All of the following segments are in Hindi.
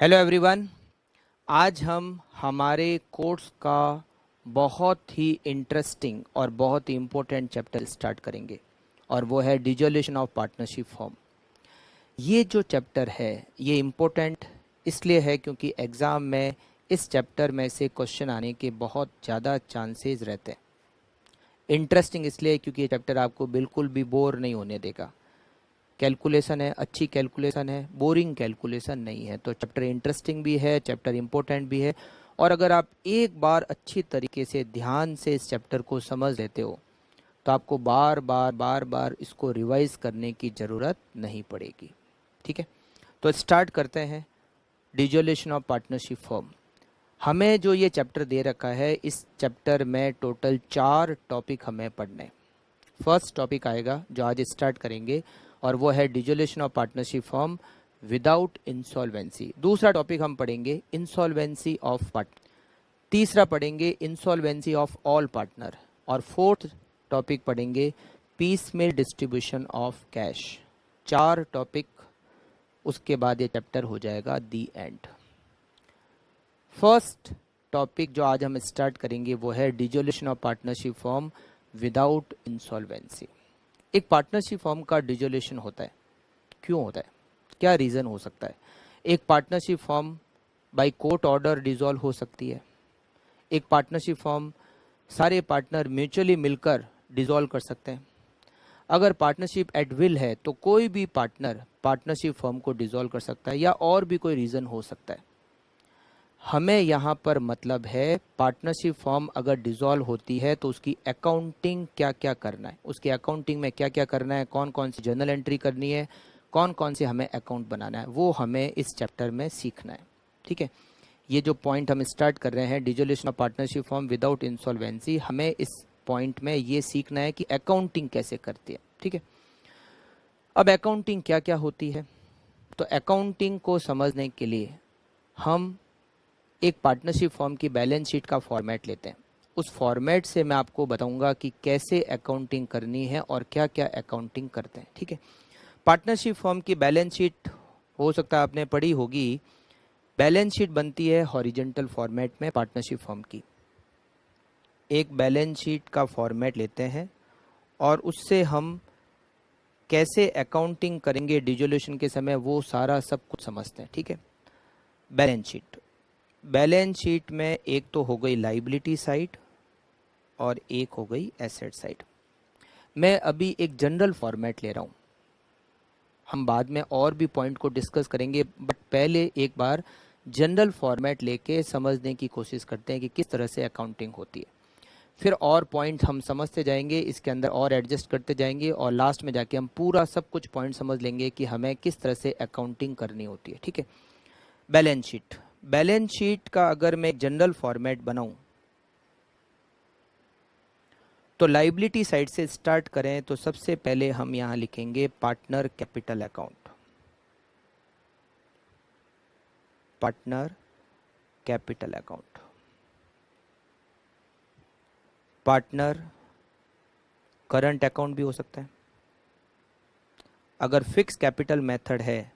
Hello everyone. आज हम हमारे कोर्स का बहुत ही इंटरेस्टिंग और बहुत ही इम्पोर्टेंट चैप्टर स्टार्ट करेंगे और वो है डिसोल्यूशन ऑफ पार्टनरशिप फॉर्म। ये जो चैप्टर है ये इम्पोर्टेंट इसलिए है क्योंकि एग्ज़ाम में इस चैप्टर में से क्वेश्चन आने के बहुत ज़्यादा चांसेस रहते हैं। इंटरेस्टिंग इसलिए क्योंकि ये चैप्टर आपको बिल्कुल भी बोर नहीं होने देगा। कैलकुलेशन है, अच्छी कैलकुलेशन है, बोरिंग कैलकुलेशन नहीं है। तो चैप्टर इंटरेस्टिंग भी है, चैप्टर इम्पोर्टेंट भी है। और अगर आप एक बार अच्छी तरीके से ध्यान से इस चैप्टर को समझ लेते हो तो आपको बार बार इसको रिवाइज करने की ज़रूरत नहीं पड़ेगी। ठीक है, तो स्टार्ट करते हैं। Dissolution of partnership form. हमें जो ये चैप्टर दे रखा है, इस चैप्टर में टोटल 4 टॉपिक हमें पढ़ने। फर्स्ट टॉपिक आएगा जो आज स्टार्ट करेंगे और वो है dissolution of partnership form without insolvency. दूसरा टॉपिक हम पढ़ेंगे इंसॉल्वेंसी ऑफ पार्टनर। तीसरा पढ़ेंगे इंसॉल्वेंसी ऑफ ऑल पार्टनर। और फोर्थ टॉपिक पढ़ेंगे पीसमेल डिस्ट्रीब्यूशन ऑफ कैश। 4 टॉपिक, उसके बाद ये चैप्टर हो जाएगा दी एंड। फर्स्ट टॉपिक जो आज हम स्टार्ट करेंगे वो है dissolution of partnership form without insolvency. एक पार्टनरशिप फॉर्म का डिसोल्यूशन होता है, क्यों होता है, क्या रीज़न हो सकता है? एक partnership form by court order dissolve हो सकती है। एक पार्टनरशिप फॉर्म सारे पार्टनर म्यूचुअली मिलकर डिसॉल्व कर सकते हैं। अगर पार्टनरशिप एट विल है तो कोई भी पार्टनर पार्टनरशिप फॉर्म को डिसॉल्व कर सकता है, या और भी कोई रीज़न हो सकता है। हमें यहाँ पर मतलब है पार्टनरशिप फॉर्म अगर डिसॉल्व होती है तो उसकी अकाउंटिंग क्या क्या करना है, उसकी अकाउंटिंग में क्या क्या करना है, कौन कौन सी जर्नल एंट्री करनी है, कौन कौन से हमें अकाउंट बनाना है, वो हमें इस चैप्टर में सीखना है। ठीक है, ये जो पॉइंट हम स्टार्ट कर रहे हैं dissolution of partnership form without insolvency, हमें इस पॉइंट में ये सीखना है कि अकाउंटिंग कैसे करती है। ठीक है, अब अकाउंटिंग क्या क्या होती है, तो अकाउंटिंग को समझने के लिए हम एक पार्टनरशिप फॉर्म की बैलेंस शीट का फॉर्मेट लेते हैं। उस फॉर्मेट से मैं आपको बताऊंगा कि कैसे अकाउंटिंग करनी है और क्या क्या अकाउंटिंग करते हैं। ठीक है, पार्टनरशिप फॉर्म की बैलेंस शीट हो सकता है आपने पढ़ी होगी। बैलेंस शीट बनती है हॉरिजॉन्टल फॉर्मेट में पार्टनरशिप फॉर्म की। एक बैलेंस शीट का फॉर्मेट लेते हैं और उससे हम कैसे अकाउंटिंग करेंगे डिसोल्यूशन के समय वो सारा सब कुछ समझते हैं। ठीक है, बैलेंस शीट में एक तो हो गई लाइबिलिटी साइड और एक हो गई एसेट साइड। मैं अभी एक जनरल फॉर्मेट ले रहा हूँ, हम बाद में और भी पॉइंट को डिस्कस करेंगे, बट पहले एक बार जनरल फॉर्मेट लेके समझने की कोशिश करते हैं कि किस तरह से अकाउंटिंग होती है। फिर और पॉइंट हम समझते जाएंगे, इसके अंदर और एडजस्ट करते जाएंगे और लास्ट में जाके हम पूरा सब कुछ पॉइंट समझ लेंगे कि हमें किस तरह से अकाउंटिंग करनी होती है। ठीक है, बैलेंस शीट का अगर मैं जनरल फॉर्मेट बनाऊं तो लाइबिलिटी साइड से स्टार्ट करें तो सबसे पहले हम यहां लिखेंगे partner capital account. Partner capital account, partner current account भी हो सकता है। अगर फिक्स कैपिटल मेथड है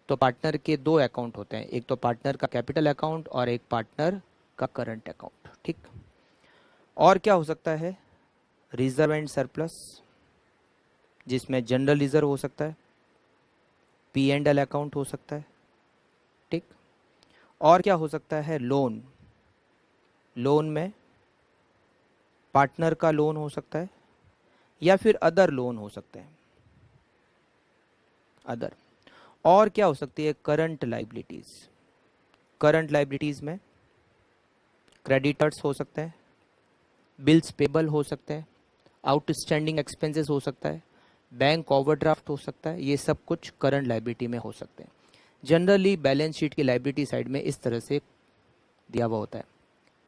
तो पार्टनर के 2 अकाउंट होते हैं, एक तो पार्टनर का कैपिटल अकाउंट और एक पार्टनर का करंट अकाउंट। ठीक, और क्या हो सकता है, रिजर्व एंड सरप्लस, जिसमें जनरल रिजर्व हो सकता है, पी एंड एल अकाउंट हो सकता है। ठीक, और क्या हो सकता है, लोन। लोन में पार्टनर का लोन हो सकता है या फिर अदर लोन हो सकते हैं, अदर। और क्या हो सकती है, करंट लाइबिलिटीज। करंट लाइबिलिटीज में क्रेडिटर्स हो सकते हैं, बिल्स पेबल हो सकते हैं, आउटस्टैंडिंग एक्सपेंसेस हो सकता है, बैंक ओवरड्राफ्ट हो सकता है। ये सब कुछ करंट लाइबिलिटी में हो सकते हैं। जनरली बैलेंस शीट की लाइबिलिटी साइड में इस तरह से दिया हुआ होता है,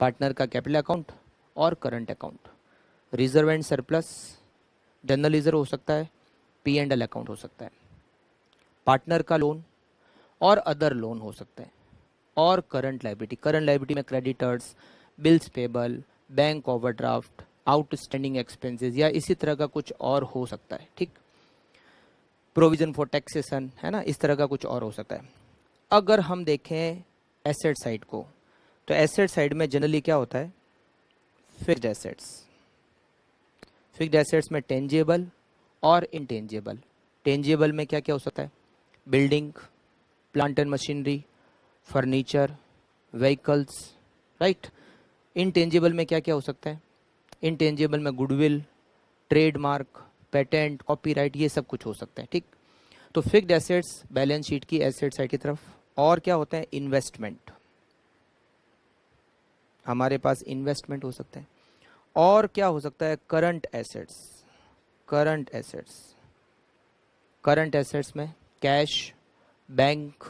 पार्टनर का कैपिटल अकाउंट और current account, reserve and surplus, general reserve हो सकता है, पी एंड एल अकाउंट हो सकता है, पार्टनर का लोन और अदर लोन हो सकते हैं, और करंट लाइबिलिटी में creditors, bills payable, bank overdraft, outstanding expenses या इसी तरह का कुछ और हो सकता है। ठीक, प्रोविजन फॉर टैक्सेशन है ना, इस तरह का कुछ और हो सकता है। अगर हम देखें एसेट साइड को, तो एसेट साइड में जनरली क्या होता है, फिक्स्ड एसेट्स। फिक्स्ड एसेट्स में टेंजेबल और इनटेंजेबल। टेंजेबल में क्या क्या हो सकता है, building, plant and machinery, furniture, vehicles, right. Intangible में क्या क्या हो सकता है, इनटेंजेबल में गुडविल, ट्रेडमार्क, पेटेंट, कॉपीराइट, ये सब कुछ हो सकता है, ठीक। तो फिक्स्ड एसेट्स बैलेंस शीट की एसेट साइड की तरफ। और क्या होता है, इन्वेस्टमेंट, हमारे पास इन्वेस्टमेंट हो सकता है। और क्या हो सकता है, current assets. Current assets, current assets में cash, bank,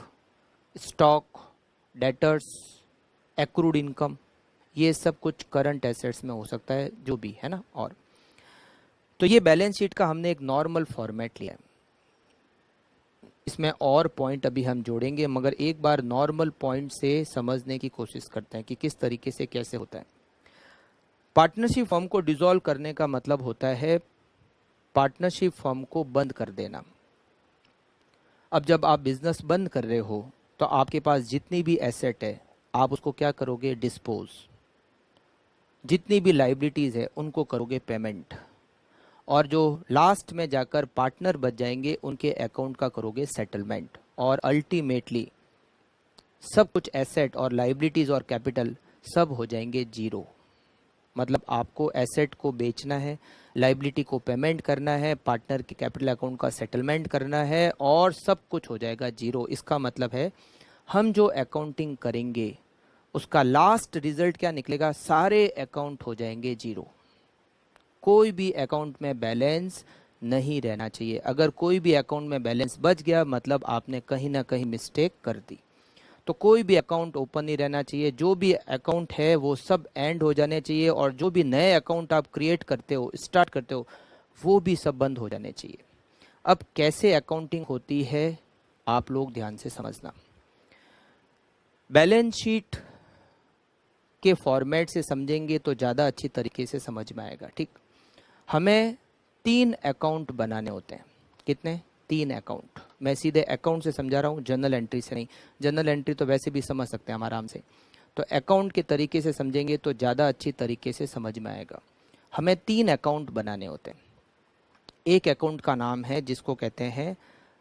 stock, debtors, accrued income, ये सब कुछ करंट एसेट्स में हो सकता है, जो भी है ना। और तो ये बैलेंस शीट का हमने एक नॉर्मल फॉर्मेट लिया है। इसमें और पॉइंट अभी हम जोड़ेंगे, मगर एक बार नॉर्मल पॉइंट से समझने की कोशिश करते हैं कि किस तरीके से कैसे होता है। पार्टनरशिप फर्म को डिसॉल्व करने का मतलब होता है पार्टनरशिप फर्म को बंद कर देना। अब जब आप बिजनेस बंद कर रहे हो तो आपके पास जितनी भी एसेट है आप उसको क्या करोगे, डिस्पोज। जितनी भी लाइबिलिटीज़ है उनको करोगे पेमेंट, और जो लास्ट में जाकर पार्टनर बच जाएंगे उनके अकाउंट का करोगे सेटलमेंट। और अल्टीमेटली सब कुछ एसेट और लाइबिलिटीज़ और कैपिटल सब हो जाएंगे जीरो। मतलब आपको एसेट को बेचना है, लाइबिलिटी को पेमेंट करना है, पार्टनर के कैपिटल अकाउंट का सेटलमेंट करना है, और सब कुछ हो जाएगा जीरो। इसका मतलब है हम जो अकाउंटिंग करेंगे उसका लास्ट रिजल्ट क्या निकलेगा, सारे अकाउंट हो जाएंगे जीरो। कोई भी अकाउंट में बैलेंस नहीं रहना चाहिए। अगर कोई भी अकाउंट में बैलेंस बच गया मतलब आपने कहीं ना कहीं मिस्टेक कर दी। तो कोई भी अकाउंट ओपन नहीं रहना चाहिए। जो भी अकाउंट है वो सब एंड हो जाने चाहिए, और जो भी नए अकाउंट आप क्रिएट करते हो, स्टार्ट करते हो, वो भी सब बंद हो जाने चाहिए। अब कैसे अकाउंटिंग होती है आप लोग ध्यान से समझना। बैलेंस शीट के फॉर्मेट से समझेंगे तो ज़्यादा अच्छी तरीके से समझ में आएगा, ठीक। हमें 3 अकाउंट बनाने होते हैं। कितने, 3 अकाउंट। मैं सीधे अकाउंट से समझा रहा हूँ, जर्नल एंट्री से नहीं। जर्नल एंट्री तो वैसे भी समझ सकते हैं हम आराम से, तो अकाउंट के तरीके से समझेंगे तो ज़्यादा अच्छी तरीके से समझ में आएगा। हमें 3 अकाउंट बनाने होते हैं। एक अकाउंट का नाम है जिसको कहते हैं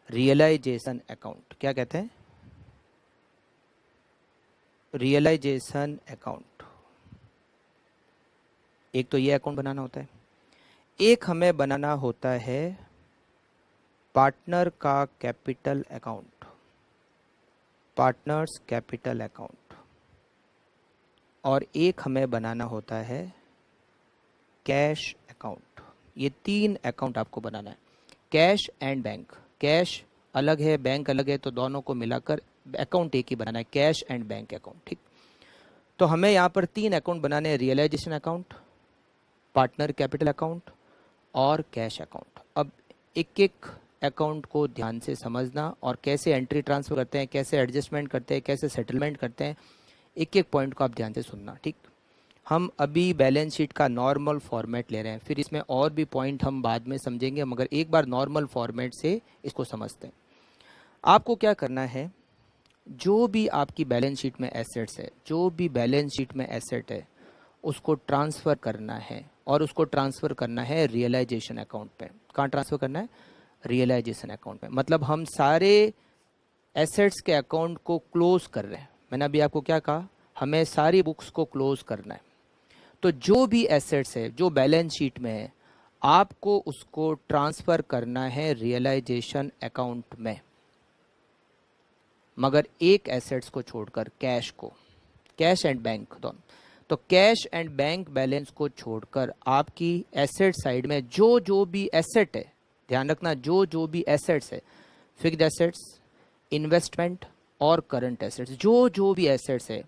रियलाइजेशन अकाउंट। क्या कहते हैं, रियलाइजेशन अकाउंट। एक तो ये अकाउंट बनाना होता है। एक हमें बनाना होता है पार्टनर का capital account, partners capital account. और एक हमें बनाना होता है कैश अकाउंट। ये 3 अकाउंट आपको बनाना है। कैश एंड बैंक, कैश अलग है, बैंक अलग है, तो दोनों को मिलाकर अकाउंट एक ही बनाना है, कैश एंड बैंक अकाउंट, ठीक। तो हमें यहाँ पर 3 अकाउंट बनाने हैं, realisation account, partner capital account और कैश अकाउंट। अब एक एक अकाउंट को ध्यान से समझना, और कैसे एंट्री ट्रांसफर करते हैं, कैसे एडजस्टमेंट करते हैं, कैसे सेटलमेंट करते हैं, एक एक पॉइंट को आप ध्यान से सुनना, ठीक। हम अभी बैलेंस शीट का नॉर्मल फॉर्मेट ले रहे हैं, फिर इसमें और भी पॉइंट हम बाद में समझेंगे, मगर एक बार नॉर्मल फॉर्मेट से इसको समझते हैं। आपको क्या करना है, जो भी आपकी बैलेंस शीट में एसेट्स है, जो भी बैलेंस शीट में एसेट है उसको ट्रांसफ़र करना है, और उसको ट्रांसफ़र करना है रियलाइजेशन अकाउंट पे। कहाँ ट्रांसफ़र करना है, रियलाइजेशन अकाउंट में। मतलब हम सारे एसेट्स के अकाउंट को क्लोज कर रहे हैं। मैंने अभी आपको क्या कहा, हमें सारी बुक्स को क्लोज करना है। तो जो भी एसेट्स है जो बैलेंस शीट में है आपको उसको ट्रांसफ़र करना है रियलाइजेशन अकाउंट में, मगर एक एसेट्स को छोड़कर, कैश को, कैश एंड बैंक दोनों। तो कैश एंड बैंक बैलेंस को छोड़कर आपकी एसेट साइड में जो जो भी एसेट है, ध्यान रखना, जो जो भी एसेट्स है, फिक्स्ड एसेट्स, इन्वेस्टमेंट और करंट एसेट्स, जो जो भी एसेट्स है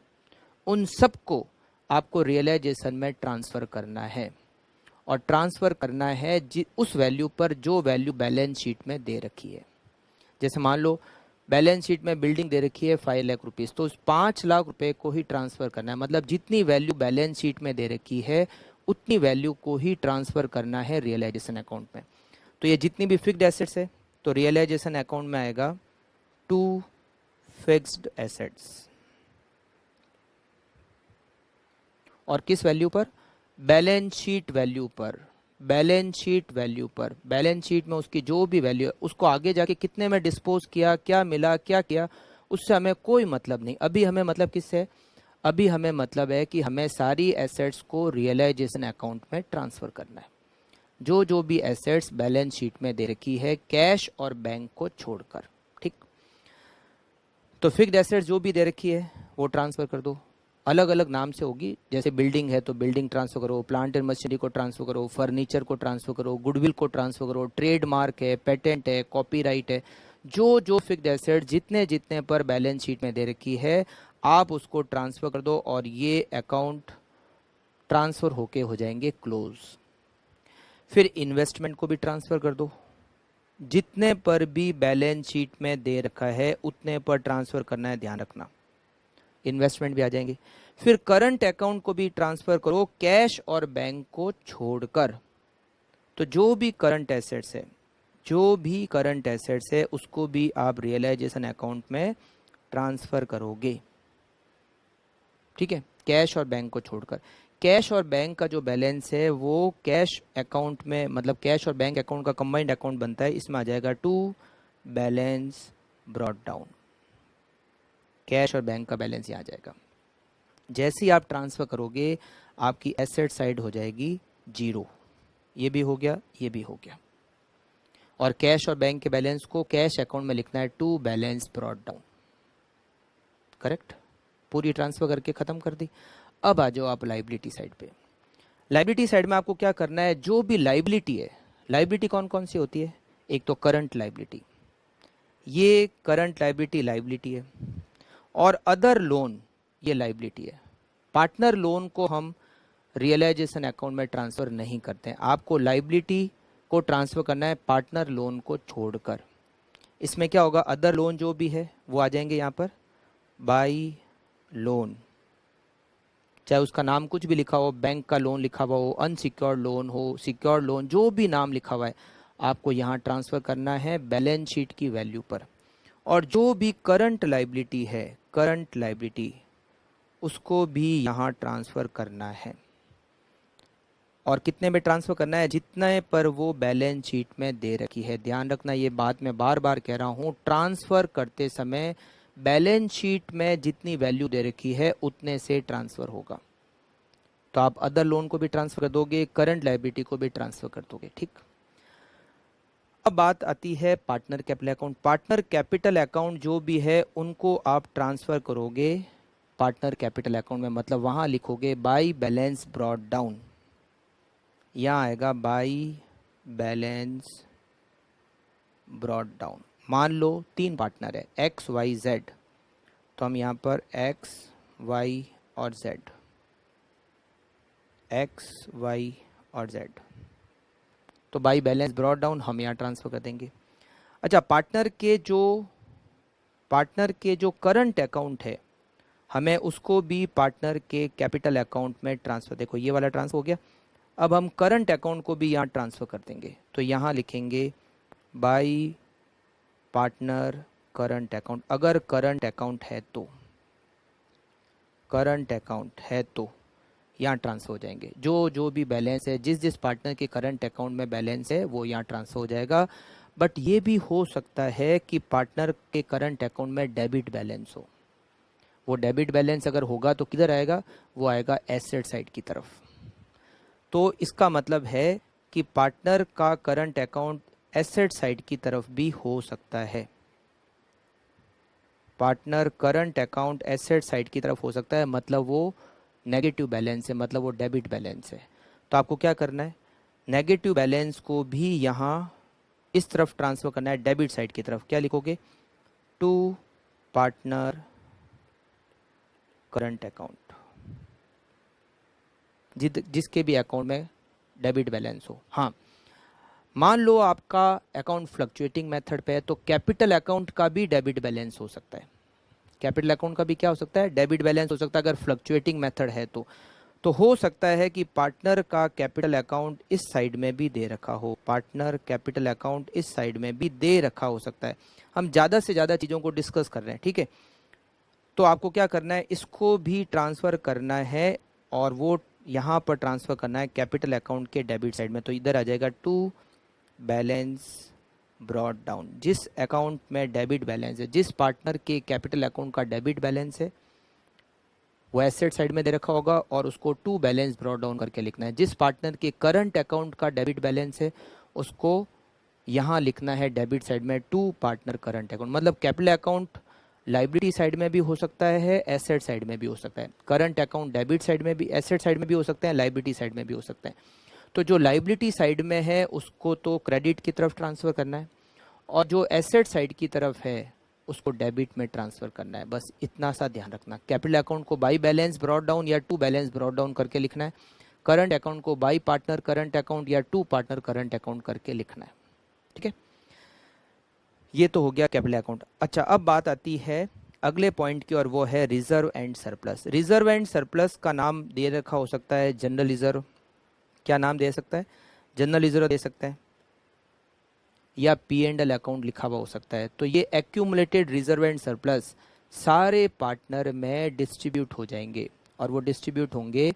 उन सबको आपको रियलाइजेशन में ट्रांसफ़र करना है, और ट्रांसफ़र करना है उस वैल्यू पर जो वैल्यू बैलेंस शीट में दे रखी है। जैसे मान लो बैलेंस शीट में बिल्डिंग दे रखी है 5 लाख रुपीज़, तो उस 5 लाख रुपए को ही ट्रांसफ़र करना है। मतलब जितनी वैल्यू बैलेंस शीट में दे रखी है उतनी वैल्यू को ही ट्रांसफ़र करना है रियलाइजेशन अकाउंट में। तो ये जितनी भी फिक्स्ड एसेट्स है तो रियलाइजेशन अकाउंट में आएगा 2 फिक्स्ड एसेट्स। और किस वैल्यू पर? बैलेंस शीट वैल्यू पर। बैलेंस शीट वैल्यू पर, बैलेंस शीट में उसकी जो भी वैल्यू है उसको आगे जाके कितने में डिस्पोज किया, क्या मिला, क्या किया, उससे हमें कोई मतलब नहीं। अभी हमें मतलब किससे है? अभी हमें मतलब है कि हमें सारी एसेट्स को रियलाइजेशन अकाउंट में ट्रांसफर करना है। जो जो भी एसेट्स बैलेंस शीट में दे रखी है कैश और बैंक को छोड़कर, ठीक। तो फिक्स्ड एसेट्स जो भी दे रखी है वो ट्रांसफर कर दो। अलग अलग नाम से होगी, जैसे बिल्डिंग है तो बिल्डिंग ट्रांसफर करो, प्लांट एंड मशीनरी को ट्रांसफर करो, फर्नीचर को ट्रांसफर करो, गुडविल को ट्रांसफर करो, ट्रेडमार्क है, पेटेंट है, कॉपीराइट है, जो जो फिक्स्ड एसेट जितने जितने पर बैलेंस शीट में दे रखी है आप उसको ट्रांसफर कर दो और ये अकाउंट ट्रांसफर होके हो जाएंगे क्लोज। फिर इन्वेस्टमेंट को भी ट्रांसफर कर दो, जितने पर भी बैलेंस शीट में दे रखा है उतने पर ट्रांसफर करना है, ध्यान रखना। इन्वेस्टमेंट भी आ जाएंगे। फिर करंट अकाउंट को भी ट्रांसफर करो कैश और बैंक को छोड़कर। तो जो भी करंट एसेट्स है, जो भी करंट एसेट्स है उसको भी आप रियलाइजेशन अकाउंट में ट्रांसफर करोगे, ठीक है, कैश और बैंक को छोड़कर। कैश और बैंक का जो बैलेंस है वो कैश अकाउंट में, मतलब कैश और बैंक अकाउंट का कंबाइंड अकाउंट बनता है, इसमें आ जाएगा to balance brought down. Cash और बैंक का बैलेंस यहाँ आ जाएगा। जैसे ही आप ट्रांसफर करोगे आपकी एसेट साइड हो जाएगी जीरो। ये भी हो गया, ये भी हो गया। और कैश और बैंक के बैलेंस को कैश अकाउंट में लिखना है to balance brought down. Correct, पूरी ट्रांसफर करके खत्म कर दी। अब आ जाओ आप लाइबिलिटी साइड पे। लाइबिलिटी साइड में आपको क्या करना है, जो भी लाइबिलिटी है, लाइबिलिटी कौन कौन सी होती है? एक तो करंट लाइबिलिटी, ये करंट लाइबिलिटी है। और अदर लोन, ये लाइबिलिटी है। पार्टनर लोन को हम रियलाइजेशन अकाउंट में ट्रांसफर नहीं करते हैं। आपको लाइबिलिटी को ट्रांसफर करना है पार्टनर लोन को छोड़कर। इसमें क्या होगा, अदर लोन जो भी है वो आ जाएंगे यहाँ पर बाई लोन, चाहे उसका नाम कुछ भी लिखा हो, बैंक का लोन लिखा हुआ हो, अनसिक्योर्ड लोन हो, सिक्योर्ड लोन, जो भी नाम लिखा हुआ है आपको यहाँ ट्रांसफर करना है बैलेंस शीट की वैल्यू पर। और जो भी करंट लाइबिलिटी है, करंट लाइबिलिटी, उसको भी यहाँ ट्रांसफर करना है। और कितने में ट्रांसफर करना है? जितने पर वो बैलेंस शीट में दे रखी है। ध्यान रखना, ये बात मैं बार बार कह रहा हूँ, ट्रांसफर करते समय बैलेंस शीट में जितनी वैल्यू दे रखी है उतने से ट्रांसफर होगा। तो आप अदर लोन को भी ट्रांसफर कर दोगे, करंट लाइबिलिटी को भी ट्रांसफर कर दोगे, ठीक। अब बात आती है partner capital account. Partner capital account जो भी है उनको आप ट्रांसफर करोगे पार्टनर कैपिटल अकाउंट में, मतलब वहां लिखोगे बाई बैलेंस ब्रॉट डाउन। यहाँ आएगा बाई बैलेंस ब्रॉट डाउन। मान लो 3 पार्टनर है एक्स वाई जेड, तो हम यहाँ पर एक्स वाई और जेड, एक्स वाई और जेड, तो बाई बैलेंस ब्रॉट डाउन हम यहाँ ट्रांसफर कर देंगे। अच्छा, पार्टनर के जो करंट अकाउंट है हमें उसको भी पार्टनर के कैपिटल अकाउंट में ट्रांसफर, देखो ये वाला ट्रांसफर हो गया। अब हम करंट अकाउंट को भी यहाँ ट्रांसफर कर देंगे, तो यहाँ लिखेंगे बाई पार्टनर करंट अकाउंट। अगर करंट अकाउंट है तो, करंट अकाउंट है तो यहाँ ट्रांसफर हो जाएंगे। जो जो भी बैलेंस है, जिस जिस पार्टनर के करंट अकाउंट में बैलेंस है वो यहाँ ट्रांसफर हो जाएगा। बट ये भी हो सकता है कि पार्टनर के करंट अकाउंट में डेबिट बैलेंस हो। वो डेबिट बैलेंस अगर होगा तो किधर आएगा? वो आएगा एसेट साइड की तरफ। तो इसका मतलब है कि पार्टनर का करंट अकाउंट एसेट साइड की तरफ भी हो सकता है। Partner current account asset side की तरफ हो सकता है, मतलब वो नेगेटिव बैलेंस है, मतलब वो डेबिट बैलेंस है। तो आपको क्या करना है, नेगेटिव बैलेंस को भी यहाँ इस तरफ ट्रांसफर करना है, डेबिट साइड की तरफ। क्या लिखोगे? टू पार्टनर करंट अकाउंट, जिसके भी अकाउंट में डेबिट बैलेंस हो। हाँ, मान लो आपका अकाउंट फ्लक्चुएटिंग मेथड पे है तो कैपिटल अकाउंट का भी डेबिट बैलेंस हो सकता है। कैपिटल अकाउंट का भी क्या हो सकता है? डेबिट बैलेंस हो सकता है अगर फ्लक्चुएटिंग मेथड है तो तो हो सकता है कि पार्टनर का कैपिटल अकाउंट इस साइड में भी दे रखा हो, पार्टनर कैपिटल अकाउंट इस साइड में भी दे रखा हो सकता है। हम ज़्यादा से ज़्यादा चीज़ों को डिस्कस कर रहे हैं, ठीक है। तो आपको क्या करना है, इसको भी ट्रांसफ़र करना है और वो यहाँ पर ट्रांसफ़र करना है कैपिटल अकाउंट के डेबिट साइड में। तो इधर आ जाएगा टू बैलेंस ब्रॉट डाउन। जिस अकाउंट में डेबिट बैलेंस है, जिस पार्टनर के कैपिटल अकाउंट का डेबिट बैलेंस है, वो एसेट साइड में दे रखा होगा और उसको टू बैलेंस ब्रॉट डाउन करके लिखना है। जिस पार्टनर के करंट अकाउंट का डेबिट बैलेंस है, उसको यहाँ लिखना है डेबिट साइड में टू पार्टनर करंट अकाउंट। मतलब कैपिटल अकाउंट लाइबिलिटी साइड में भी हो सकता है, एसेट साइड में भी हो सकता है। करंट अकाउंट डेबिट साइड में भी, एसेट साइड में भी हो सकता है, लाइबिलिटी साइड में भी हो सकता है। तो जो लाइबिलिटी साइड में है उसको तो क्रेडिट की तरफ ट्रांसफ़र करना है, और जो एसेट साइड की तरफ है उसको डेबिट में ट्रांसफ़र करना है। बस इतना सा ध्यान रखना। कैपिटल अकाउंट को बाई बैलेंस ब्रॉट डाउन या टू बैलेंस ब्रॉट डाउन करके लिखना है। करंट अकाउंट को बाई पार्टनर करंट अकाउंट या टू पार्टनर करंट अकाउंट करके लिखना है, ठीक है। ये तो हो गया कैपिटल अकाउंट। अच्छा, अब बात आती है अगले पॉइंट की, और वो है reserve and surplus. Reserve and surplus का नाम दे रखा हो सकता है जनरल रिजर्व। क्या नाम दे सकता है? जनरल रिजर्व दे सकता है, या P&L अकाउंट लिखा हुआ हो सकता है। तो ये एक्यूमुलेटेड रिजर्व एंड सरप्लस सारे पार्टनर में डिस्ट्रीब्यूट हो जाएंगे, और वो डिस्ट्रीब्यूट होंगे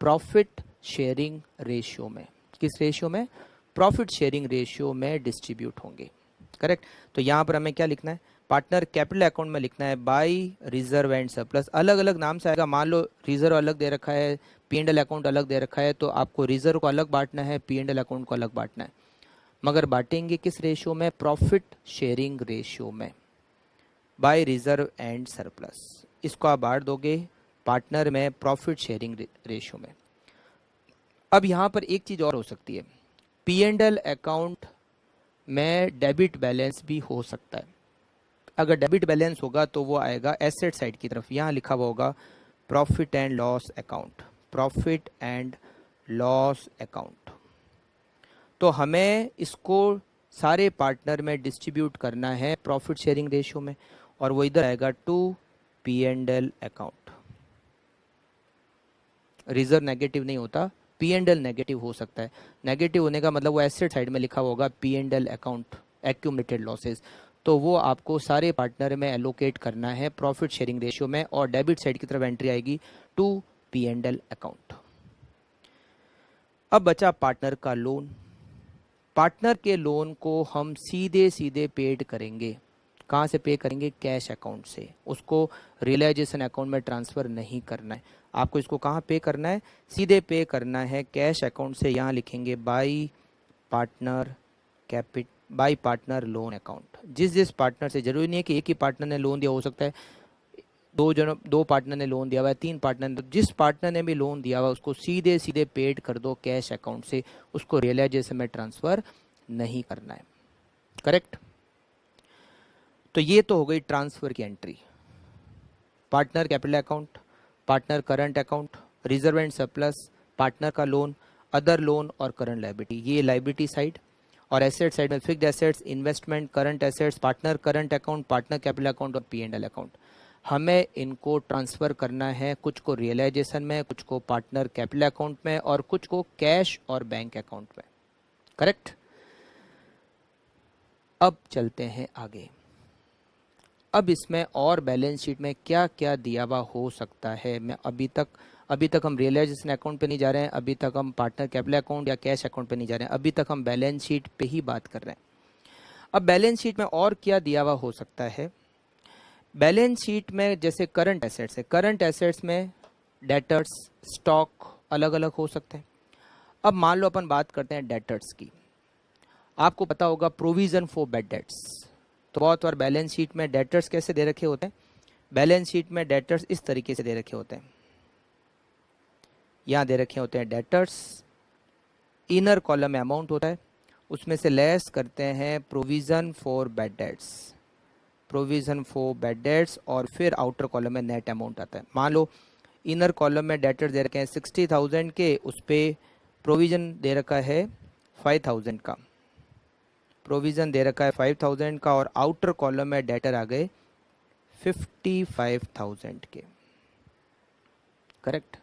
प्रॉफिट शेयरिंग रेशियो में। किस रेशियो में? प्रॉफिट शेयरिंग रेशियो में डिस्ट्रीब्यूट होंगे, करेक्ट। तो यहाँ पर हमें क्या लिखना है? पार्टनर कैपिटल अकाउंट में लिखना है बाई रिजर्व एंड सरप्लस। अलग अलग नाम से आएगा। मान लो रिजर्व अलग दे रखा है, P&L अकाउंट अलग दे रखा है, तो आपको रिजर्व को अलग बांटना है, P&L अकाउंट को अलग बांटना है। मगर बांटेंगे किस रेशियो में? प्रॉफिट शेयरिंग रेशियो में, बाय रिजर्व एंड सरप्लस। इसको आप बांट दोगे पार्टनर में प्रॉफिट शेयरिंग रेशियो में। अब यहाँ पर एक चीज़ और हो सकती है, P&L अकाउंट में डेबिट बैलेंस भी हो सकता है। अगर डेबिट बैलेंस होगा तो वो आएगा एसेट साइड की तरफ। यहाँ लिखा हुआ होगा profit and loss account, profit and loss account. तो हमें इसको सारे पार्टनर में डिस्ट्रीब्यूट करना है प्रॉफिट शेयरिंग रेशियो में, और वो इधर आएगा to P&L account. Reserve negative नहीं होता, P&L नेगेटिव हो सकता है। नेगेटिव होने का मतलब वो एसेट साइड में लिखा हुआ होगा P&L अकाउंट एक्यूमुलेटेड लॉसेस। तो वो आपको सारे पार्टनर में एलोकेट करना है प्रॉफिट शेयरिंग रेशियो में, और डेबिट साइड की तरफ एंट्री आएगी टू P&L अकाउंट। अब बचा पार्टनर का लोन। पार्टनर के लोन को हम सीधे सीधे पेड करेंगे। कहाँ से पे करेंगे? कैश अकाउंट से। उसको रियलाइजेशन अकाउंट में ट्रांसफ़र नहीं करना है। आपको इसको कहाँ पे करना है? सीधे पे करना है कैश अकाउंट से। यहाँ लिखेंगे बाई पार्टनर लोन अकाउंट। जिस पार्टनर से, जरूरी नहीं है कि एक ही पार्टनर ने लोन दिया, हो सकता है दो पार्टनर ने लोन दिया हुआ है, 3 पार्टनर ने, तो जिस पार्टनर ने भी लोन दिया हुआ उसको सीधे सीधे पेड कर दो कैश अकाउंट से। उसको रियलाइजेशन में ट्रांसफ़र नहीं करना है, करेक्ट। तो ये तो हो गई ट्रांसफ़र की entry. Partner capital account, partner current account, reserve and surplus, partner का लोन, अदर लोन और करंट लायबिलिटी। ये लायबिलिटी साइड। और एसेट साइड में fixed assets, investment, current assets, partner current account, partner capital account और P&L अकाउंट। हमें इनको ट्रांसफ़र करना है, कुछ को रियलाइजेशन में, कुछ को पार्टनर कैपिटल अकाउंट में, और कुछ को कैश और बैंक अकाउंट में, करेक्ट। अब चलते हैं आगे। अब इसमें और बैलेंस शीट में क्या क्या दिया हुआ हो सकता है? मैं अभी तक हम रियलाइजेशन अकाउंट पे नहीं जा रहे हैं, अभी तक हम पार्टनर कैपिटल अकाउंट या कैश अकाउंट पे नहीं जा रहे हैं, अभी तक हम बैलेंस शीट पे ही बात कर रहे हैं। अब बैलेंस शीट में और क्या दिया हुआ हो सकता है? बैलेंस शीट में जैसे करंट एसेट्स है, करंट एसेट्स में डेटर्स, स्टॉक अलग अलग हो सकते हैं। अब मान लो अपन बात करते हैं डेटर्स की। आपको पता होगा प्रोविजन फॉर बैड डेट्स। तो बहुत बार बैलेंस शीट में डेटर्स कैसे दे रखे होते हैं? बैलेंस शीट में डेटर्स इस तरीके से दे रखे होते हैं। यहाँ दे रखे होते हैं डेटर्स, इनर कॉलम में अमाउंट होता है, उसमें से लेस करते हैं provision for bad debts, provision for bad debts, और फिर आउटर कॉलम में नेट अमाउंट आता है। मान लो इनर कॉलम में डेटर्स दे रखे हैं 60,000 के, उस पर प्रोविजन दे रखा है 5,000 का, प्रोविज़न दे रखा है 5,000 का, और आउटर कॉलम में डेटर आ गए 55,000 के, करेक्ट।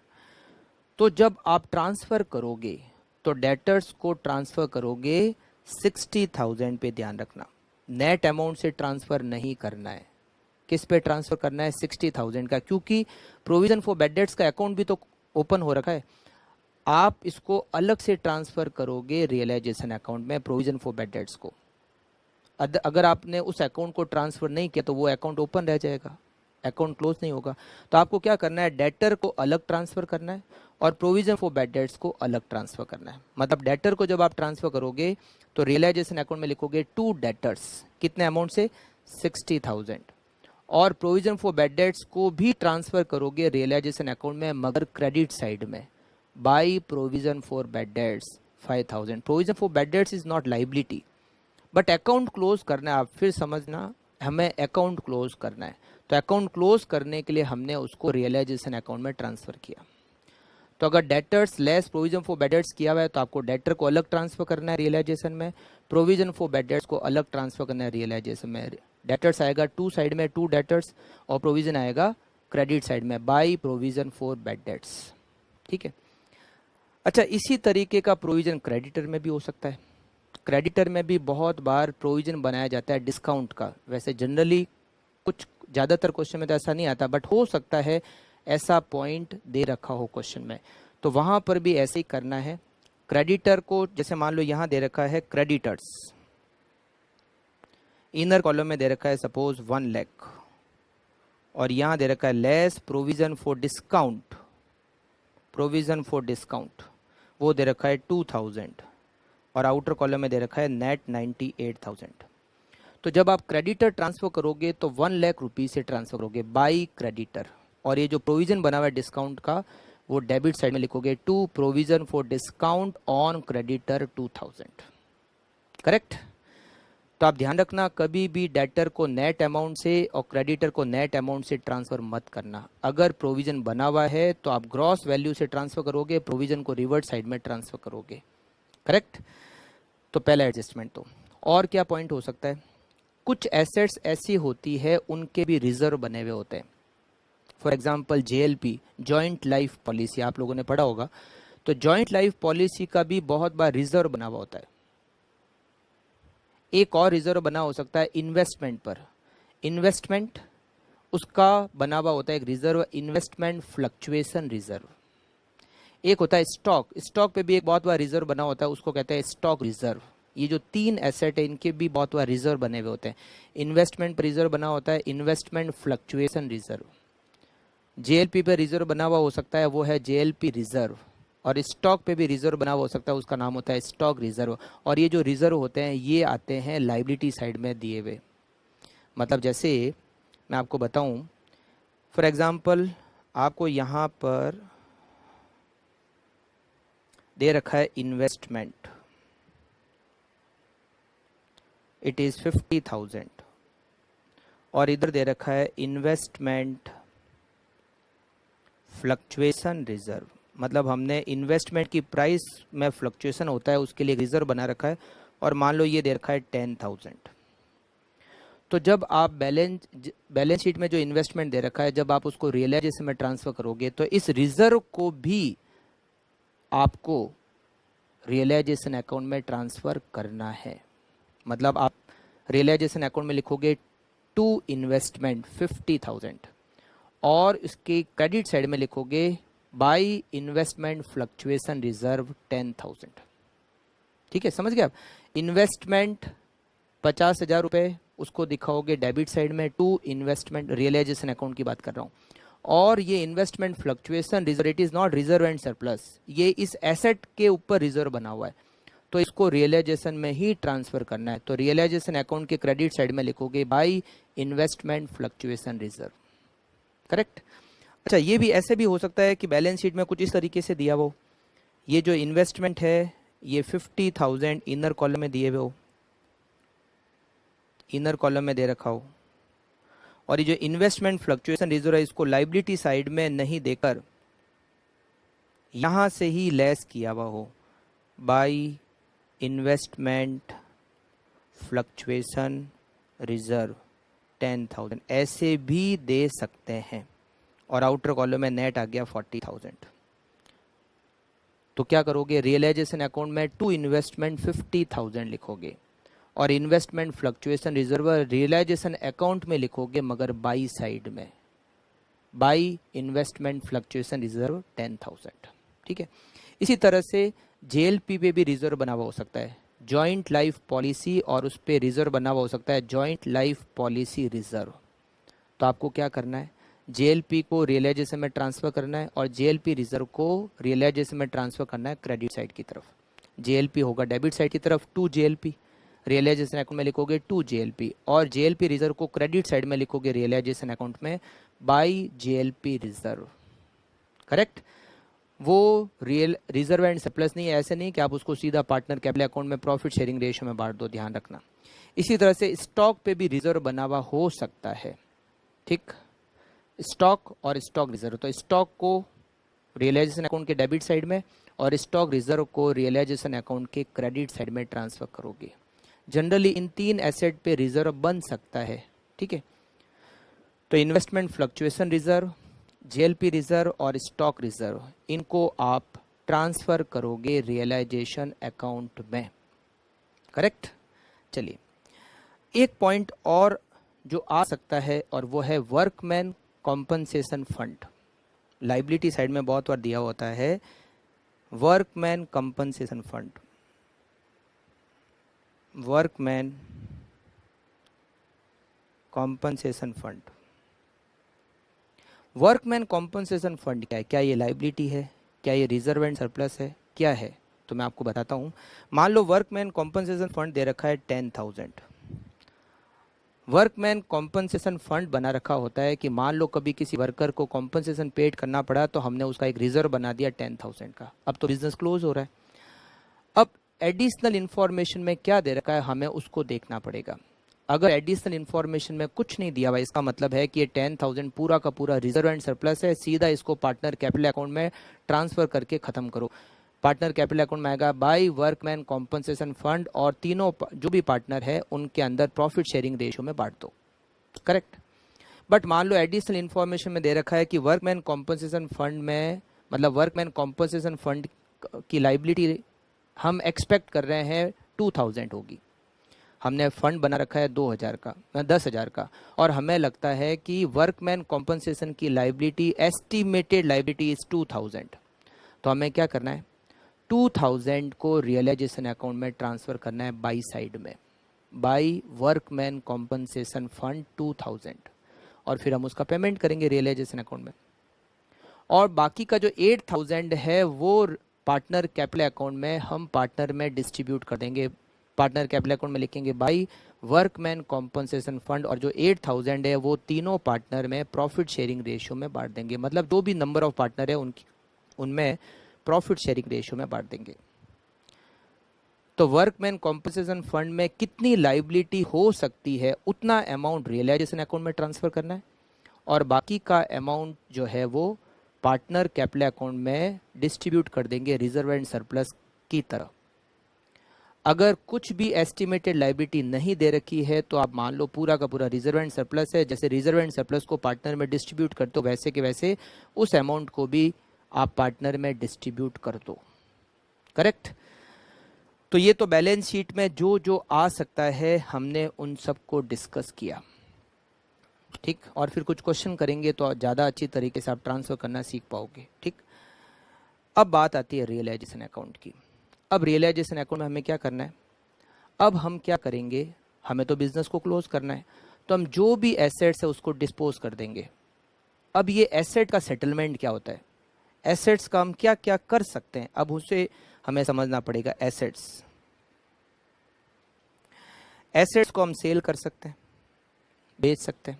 तो जब आप ट्रांसफ़र करोगे तो डेटर्स को ट्रांसफ़र करोगे 60,000 पे, ध्यान रखना, नेट अमाउंट से ट्रांसफ़र नहीं करना है। किस पे ट्रांसफ़र करना है? 60,000 का, क्योंकि प्रोविज़न फॉर बैड डेट्स का अकाउंट भी तो ओपन हो रखा है। आप इसको अलग से ट्रांसफ़र करोगे रियलाइजेशन अकाउंट में, प्रोविज़न फॉर बैड डेट्स को। अगर आपने उस अकाउंट को ट्रांसफ़र नहीं किया तो वो अकाउंट ओपन रह जाएगा, अकाउंट क्लोज नहीं होगा। तो आपको क्या करना है? डेटर को अलग ट्रांसफ़र करना है और प्रोविज़न फॉर बैड डेट्स को अलग ट्रांसफ़र करना है। मतलब डेटर को जब आप ट्रांसफ़र करोगे तो रियलाइजेशन अकाउंट में लिखोगे टू डेटर्स, कितने अमाउंट से? 60,000। और प्रोविज़न फॉर बैड डेट्स को भी ट्रांसफ़र करोगे रियलाइजेशन अकाउंट में, मगर क्रेडिट साइड में, by provision for bad debts 5,000। Provision for bad debts is not liability, but account close करना है। आप फिर समझना, हमें अकाउंट क्लोज करना है, तो अकाउंट क्लोज करने के लिए हमने उसको रियलाइजेशन अकाउंट में ट्रांसफ़र किया। तो अगर debtors less provision for bad debts किया हुआ है तो आपको डेटर को अलग ट्रांसफ़र करना है रियलाइजेशन में, प्रोविजन फॉर बैड डेट्स को अलग ट्रांसफ़र करना है रियलाइजेशन में। डेटर्स आएगा टू साइड में, टू डेटर्स, और प्रोविजन आएगा क्रेडिट साइड में, by provision for bad debts. ठीक है। अच्छा, इसी तरीके का प्रोविजन क्रेडिटर में भी हो सकता है। क्रेडिटर में भी बहुत बार प्रोविजन बनाया जाता है डिस्काउंट का। वैसे जनरली कुछ ज़्यादातर क्वेश्चन में तो ऐसा नहीं आता, बट हो सकता है ऐसा पॉइंट दे रखा हो क्वेश्चन में, तो वहाँ पर भी ऐसे ही करना है। क्रेडिटर को जैसे मान लो यहाँ दे रखा है क्रेडिटर्स, इनर कॉलम में दे रखा है सपोज 1 लाख, और यहाँ दे रखा है less provision for discount, provision for discount वो दे रखा है 2,000, और आउटर कॉलम में दे रखा है नेट 98,000। तो जब आप क्रेडिटर ट्रांसफर करोगे तो 1 लाख रुपीज़ से ट्रांसफर करोगे बाई क्रेडिटर, और ये जो प्रोविजन बना हुआ है डिस्काउंट का वो डेबिट साइड में लिखोगे to provision for discount on creditor 2,000। Correct. तो आप ध्यान रखना, कभी भी डेटर को नेट अमाउंट से और क्रेडिटर को नेट अमाउंट से ट्रांसफर मत करना। अगर प्रोविजन बना हुआ है तो आप ग्रॉस वैल्यू से ट्रांसफर करोगे, प्रोविजन को रिवर्स साइड में ट्रांसफर करोगे। करेक्ट। तो पहला एडजस्टमेंट। तो और क्या पॉइंट हो सकता है? कुछ एसेट्स ऐसी होती है उनके भी रिजर्व बने हुए होते हैं। For example JLP, joint life policy, आप लोगों ने पढ़ा होगा। तो जॉइंट लाइफ पॉलिसी का भी बहुत बार रिजर्व बना हुआ होता है। एक और रिजर्व बना हो सकता है इन्वेस्टमेंट पर। इन्वेस्टमेंट उसका बना हुआ होता है एक रिजर्व, इन्वेस्टमेंट फ्लक्चुएशन रिजर्व। एक होता है स्टॉक, स्टॉक पे भी एक बहुत बार रिजर्व बना होता है, उसको कहते हैं स्टॉक रिजर्व। ये जो 3 एसेट है इनके भी बहुत बार रिजर्व बने हुए होते हैं। इन्वेस्टमेंट पर रिजर्व बना होता है इन्वेस्टमेंट फ्लक्चुएशन रिजर्व। JLP पे रिजर्व बना हुआ हो सकता है, वो है JLP रिजर्व। और स्टॉक पे भी रिजर्व बना हुआ हो सकता है, उसका नाम होता है स्टॉक रिजर्व। और ये जो रिजर्व होते हैं ये आते हैं लाइबिलिटी साइड में दिए हुए। मतलब जैसे मैं आपको बताऊं, फॉर एग्जांपल आपको यहाँ पर दे रखा है इन्वेस्टमेंट, इट इज़ 50,000, और इधर दे रखा है इन्वेस्टमेंट फ्लक्चुएशन रिजर्व। मतलब हमने इन्वेस्टमेंट की प्राइस में फ्लक्चुएशन होता है उसके लिए रिजर्व बना रखा है, और मान लो ये दे रखा है 10,000। तो जब आप बैलेंस शीट में जो इन्वेस्टमेंट दे रखा है, जब आप उसको रियलाइजेशन में ट्रांसफर करोगे तो इस रिजर्व को भी आपको रियलाइजेशन अकाउंट में ट्रांसफर करना है। मतलब आप रियलाइजेशन अकाउंट में लिखोगे टू इन्वेस्टमेंट 50,000, और इसके क्रेडिट साइड में लिखोगे बाई इन्वेस्टमेंट फ्लक्चुएशन रिजर्व 10,000। ठीक है, समझ गए आप? इन्वेस्टमेंट 50,000 रुपये, उसको दिखाओगे डेबिट साइड में, टू इन्वेस्टमेंट रियलाइजेशन अकाउंट की बात कर रहा हूँ। और ये investment fluctuation reserve, it is not reserve and surplus, ये इस एसेट के ऊपर रिजर्व बना हुआ है, तो इसको रियलाइजेशन में ही ट्रांसफर करना है। तो रियलाइजेशन अकाउंट के क्रेडिट साइड में लिखोगे by investment fluctuation reserve. Correct. अच्छा, ये भी ऐसे भी हो सकता है कि बैलेंस शीट में कुछ इस तरीके से दिया हो, ये जो इन्वेस्टमेंट है ये 50,000 इनर कॉलम में दिए हुए हो, इनर कॉलम में दे रखा हो, और ये जो इन्वेस्टमेंट फ्लक्चुएशन रिजर्व है इसको लाइबिलिटी साइड में नहीं देकर यहाँ से ही लेस किया हुआ हो बाई इन्वेस्टमेंट फ्लक्चुएशन रिजर्व 10,000, ऐसे भी दे सकते हैं। और आउटर कॉलम में नेट आ गया 40,000। तो क्या करोगे, रियलाइजेशन अकाउंट में टू इन्वेस्टमेंट 50,000 लिखोगे और investment fluctuation reserve realisation account में लिखोगे, मगर बाई साइड में, बाई इन्वेस्टमेंट फ्लक्चुएशन रिजर्व 10,000। ठीक है। इसी तरह से जेएलपी पे भी रिजर्व बना हुआ हो सकता है, जॉइंट लाइफ पॉलिसी, और उस पर रिजर्व बना हुआ हो सकता है जॉइंट लाइफ पॉलिसी रिजर्व। तो आपको क्या करना है, जेएलपी को रियलाइजेशन में ट्रांसफर करना है और जेएलपी रिजर्व को रियलाइजेशन में ट्रांसफर करना है क्रेडिट साइड की तरफ। जेएलपी होगा डेबिट साइड की तरफ, टू जेएलपी, रियलाइजेशन अकाउंट में लिखोगे टू जेएलपी, और जेएलपी रिजर्व को क्रेडिट साइड में लिखोगे रियलाइजेशन अकाउंट में बाई जेएलपी रिजर्व। करेक्ट। वो रियल रिजर्व एंड सरप्लस नहीं है, ऐसे नहीं कि आप उसको सीधा पार्टनर कैपिटल अकाउंट में प्रॉफिट शेयरिंग रेशियो में बांट दो, ध्यान रखना। इसी तरह से स्टॉक पे भी रिजर्व बना हुआ हो सकता है। ठीक, स्टॉक और स्टॉक रिजर्व, तो स्टॉक को रियलाइजेशन अकाउंट के डेबिट साइड में और स्टॉक रिजर्व को रियलाइजेशन अकाउंट के क्रेडिट साइड में ट्रांसफर करोगे। जनरली इन तीन एसेट पे रिजर्व बन सकता है। ठीक है। तो investment fluctuation reserve, JLP reserve और स्टॉक रिजर्व, इनको आप ट्रांसफर करोगे रियलाइजेशन अकाउंट में। करेक्ट। चलिए, एक पॉइंट और जो आ सकता है और वो है workman compensation fund. Liability side में बहुत बार दिया होता है workman compensation fund, workman compensation fund. Workman compensation fund क्या है, क्या ये लाइबिलिटी है, क्या ये रिजर्व एंड सरप्लस है, क्या है? तो मैं आपको बताता हूँ। मान लो वर्कमैन कॉम्पनसेशन फंड दे रखा है 10,000। वर्कमैन कॉम्पनसेशन फंड बना रखा होता है कि मान लो कभी किसी वर्कर को कॉम्पनसेशन पेड करना पड़ा तो हमने उसका एक रिजर्व बना दिया 10,000 का। अब तो बिजनेस क्लोज हो रहा है। अब एडिशनल इंफॉर्मेशन में क्या दे रखा है हमें उसको देखना पड़ेगा। अगर एडिशनल इंफॉर्मेशन में कुछ नहीं दिया हुआ, इसका मतलब है कि ये 10,000 पूरा का पूरा रिजर्व एंड सरप्लस है, सीधा इसको पार्टनर कैपिटल अकाउंट में ट्रांसफर करके खत्म करो। पार्टनर कैपिटल अकाउंट में आएगा बाय वर्कमैन कॉम्पनसेशन फंड और तीनों जो भी पार्टनर है उनके अंदर प्रॉफिट शेयरिंग रेशियो में बांट दो। करेक्ट। बट मान लो एडिशनल इंफॉर्मेशन में दे रखा है कि वर्कमैन कॉम्पनसेशन फंड में, मतलब वर्कमैन कॉम्पनसेशन फंड की लाइबिलिटी हम एक्सपेक्ट कर रहे हैं 2,000 होगी। हमने फंड बना रखा है 2,000 का, 10,000 का, और हमें लगता है कि वर्कमैन कॉम्पनसेशन की लाइबिलिटी, एस्टिमेटेड लाइबिलिटी इज 2,000। तो हमें क्या करना है, 2,000 को रियलाइजेशन अकाउंट में ट्रांसफर करना है बाई साइड में, बाई वर्कमैन कॉम्पनसेशन फंड 2,000, और फिर हम उसका पेमेंट करेंगे रियलाइजेशन अकाउंट में। और बाकी का जो 8,000 है वो पार्टनर कैपिटल अकाउंट में हम पार्टनर में डिस्ट्रीब्यूट कर देंगे। पार्टनर कैपिटल अकाउंट में लिखेंगे बाई वर्कमैन कॉम्पनसेशन फंड, और जो 8,000 है वो तीनों पार्टनर में प्रॉफिट शेयरिंग रेशियो में बांट देंगे। मतलब जो भी नंबर ऑफ पार्टनर है उनमें प्रॉफिट शेयरिंग रेशियो में बांट देंगे। तो वर्कमैन कॉम्पनसेशन फंड में कितनी लाइबिलिटी हो सकती है उतना अमाउंट रियलाइजेशन अकाउंट में ट्रांसफर करना है, और बाकी का अमाउंट जो है वो पार्टनर कैपिटल अकाउंट में डिस्ट्रीब्यूट कर देंगे रिजर्व एंड सरप्लस की तरह। अगर कुछ भी एस्टिमेटेड लाइबिलिटी नहीं दे रखी है तो आप मान लो पूरा का पूरा रिजर्व एंड सरप्लस है। जैसे रिजर्व एंड सरप्लस को पार्टनर में डिस्ट्रीब्यूट कर दो, वैसे के वैसे उस अमाउंट को भी आप पार्टनर में डिस्ट्रीब्यूट कर दो। करेक्ट। तो ये तो बैलेंस शीट में जो जो आ सकता है हमने उन सब को डिस्कस किया। ठीक। और फिर कुछ क्वेश्चन करेंगे तो ज़्यादा अच्छी तरीके से आप ट्रांसफर करना सीख पाओगे। ठीक। अब बात आती है रियलाइजेशन अकाउंट की। अब रियलाइजेशन अकाउंट में हमें क्या करना है, अब हम क्या करेंगे, हमें तो बिजनेस को क्लोज करना है, तो हम जो भी एसेट्स है उसको डिस्पोज कर देंगे। अब ये एसेट का सेटलमेंट क्या होता है, एसेट्स का हम क्या क्या कर सकते हैं, अब उसे हमें समझना पड़ेगा। एसेट्स को हम सेल कर सकते हैं, बेच सकते हैं।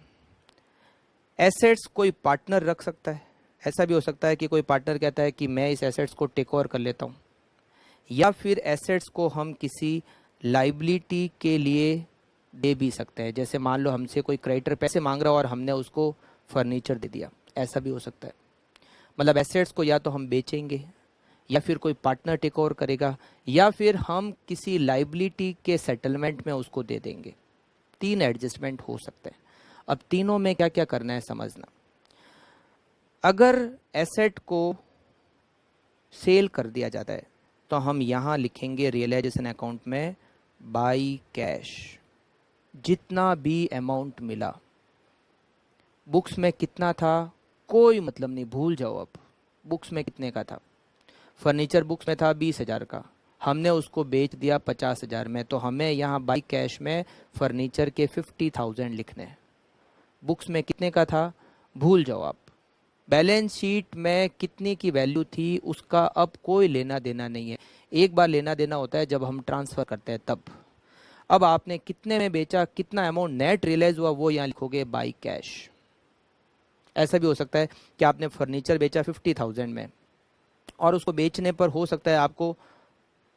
एसेट्स कोई पार्टनर रख सकता है, ऐसा भी हो सकता है कि कोई पार्टनर कहता है कि मैं इस एसेट्स को टेक ओवर कर लेता हूँ, या फिर एसेट्स को हम किसी लाइबिलिटी के लिए दे भी सकते हैं। जैसे मान लो हमसे कोई क्रेडिटर पैसे मांग रहा हो और हमने उसको फर्नीचर दे दिया, ऐसा भी हो सकता है। मतलब एसेट्स को या तो हम बेचेंगे, या फिर कोई पार्टनर टेक ओवर करेगा, या फिर हम किसी लाइबिलिटी के सेटलमेंट में उसको दे देंगे। 3 एडजस्टमेंट हो सकते हैं। अब तीनों में क्या क्या करना है समझना। अगर एसेट को सेल कर दिया जाता है, तो हम यहाँ लिखेंगे रियलाइजेशन अकाउंट में बाई कैश। जितना भी अमाउंट मिला, बुक्स में कितना था कोई मतलब नहीं, भूल जाओ। अब बुक्स में कितने का था, फर्नीचर बुक्स में था 20,000 का, हमने उसको बेच दिया 50,000 में, तो हमें यहाँ बाई कैश में फर्नीचर के 50,000 लिखने हैं। बुक्स में कितने का था भूल जाओ आप। बैलेंस शीट में कितने की वैल्यू थी उसका अब कोई लेना देना नहीं है, एक बार लेना देना होता है जब हम ट्रांसफ़र करते हैं तब। अब आपने कितने में बेचा, कितना अमाउंट नेट रियलाइज हुआ, वो यहाँ लिखोगे बाई कैश। ऐसा भी हो सकता है कि आपने फर्नीचर बेचा 50,000 में और उसको बेचने पर हो सकता है आपको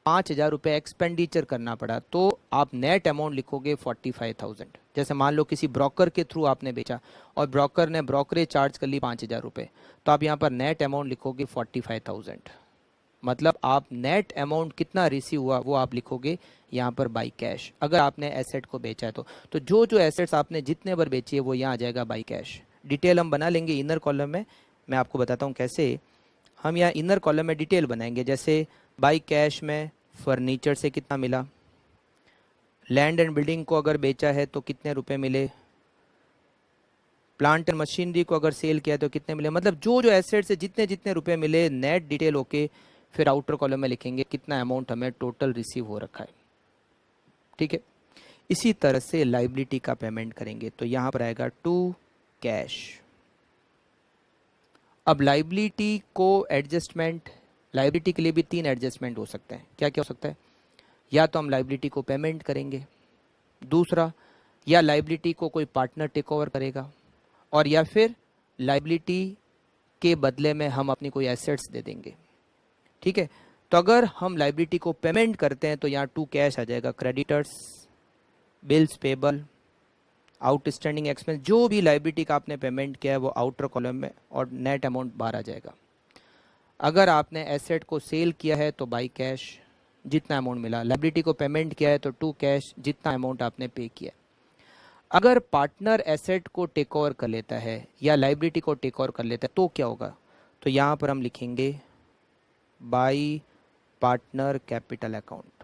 5,000 रुपये एक्सपेंडिचर करना पड़ा, तो आप नेट अमाउंट लिखोगे 45,000। जैसे मान लो किसी ब्रोकर के थ्रू आपने बेचा और ब्रोकर ने ब्रोकरेज चार्ज कर ली 5,000 रुपये, तो आप यहाँ पर नेट अमाउंट लिखोगे 45,000। मतलब आप नेट अमाउंट कितना रिसीव हुआ वो आप लिखोगे यहाँ पर बाई कैश, अगर आपने एसेट को बेचा है तो जो जो एसेट्स आपने जितने बार बेची है वो यहाँ आ जाएगा बाई कैश। डिटेल हम बना लेंगे इनर कॉलम में, मैं आपको बताता हूँ कैसे। हम यहाँ इनर कॉलम में डिटेल बनाएंगे, जैसे बाई कैश में फर्नीचर से कितना मिला, लैंड एंड बिल्डिंग को अगर बेचा है तो कितने रुपए मिले, प्लांट एंड मशीनरी को अगर सेल किया तो कितने मिले। मतलब जो जो एसेट से जितने जितने रुपए मिले नेट डिटेल होके फिर आउटर कॉलम में लिखेंगे कितना अमाउंट हमें टोटल रिसीव हो रखा है। ठीक है, इसी तरह से लाइबिलिटी का पेमेंट करेंगे तो यहाँ पर आएगा टू कैश। अब लाइबिलिटी को एडजस्टमेंट, लाइबिलिटी के लिए भी 3 एडजस्टमेंट हो सकते हैं। क्या क्या हो सकता है, या तो हम लाइबिलिटी को पेमेंट करेंगे, दूसरा या लाइबिलिटी को कोई पार्टनर टेक ओवर करेगा, और या फिर लाइबिलिटी के बदले में हम अपनी कोई एसेट्स दे देंगे। ठीक है, तो अगर हम लाइबिलिटी को पेमेंट करते हैं तो यहाँ टू कैश आ जाएगा, creditors, bills payable, outstanding expense, जो भी लाइबिलिटी का आपने पेमेंट किया है वो आउटर कॉलम में और नेट अमाउंट बाहर आ जाएगा। अगर आपने एसेट को सेल किया है तो बाई कैश, जितना अमाउंट मिला, लाइबिलिटी को पेमेंट किया है तो टू कैश, जितना अमाउंट आपने पे किया। अगर पार्टनर एसेट को टेक ओवर कर लेता है या लाइबिलिटी को टेक ओवर कर लेता है तो क्या होगा, तो यहाँ पर हम लिखेंगे by partner capital account.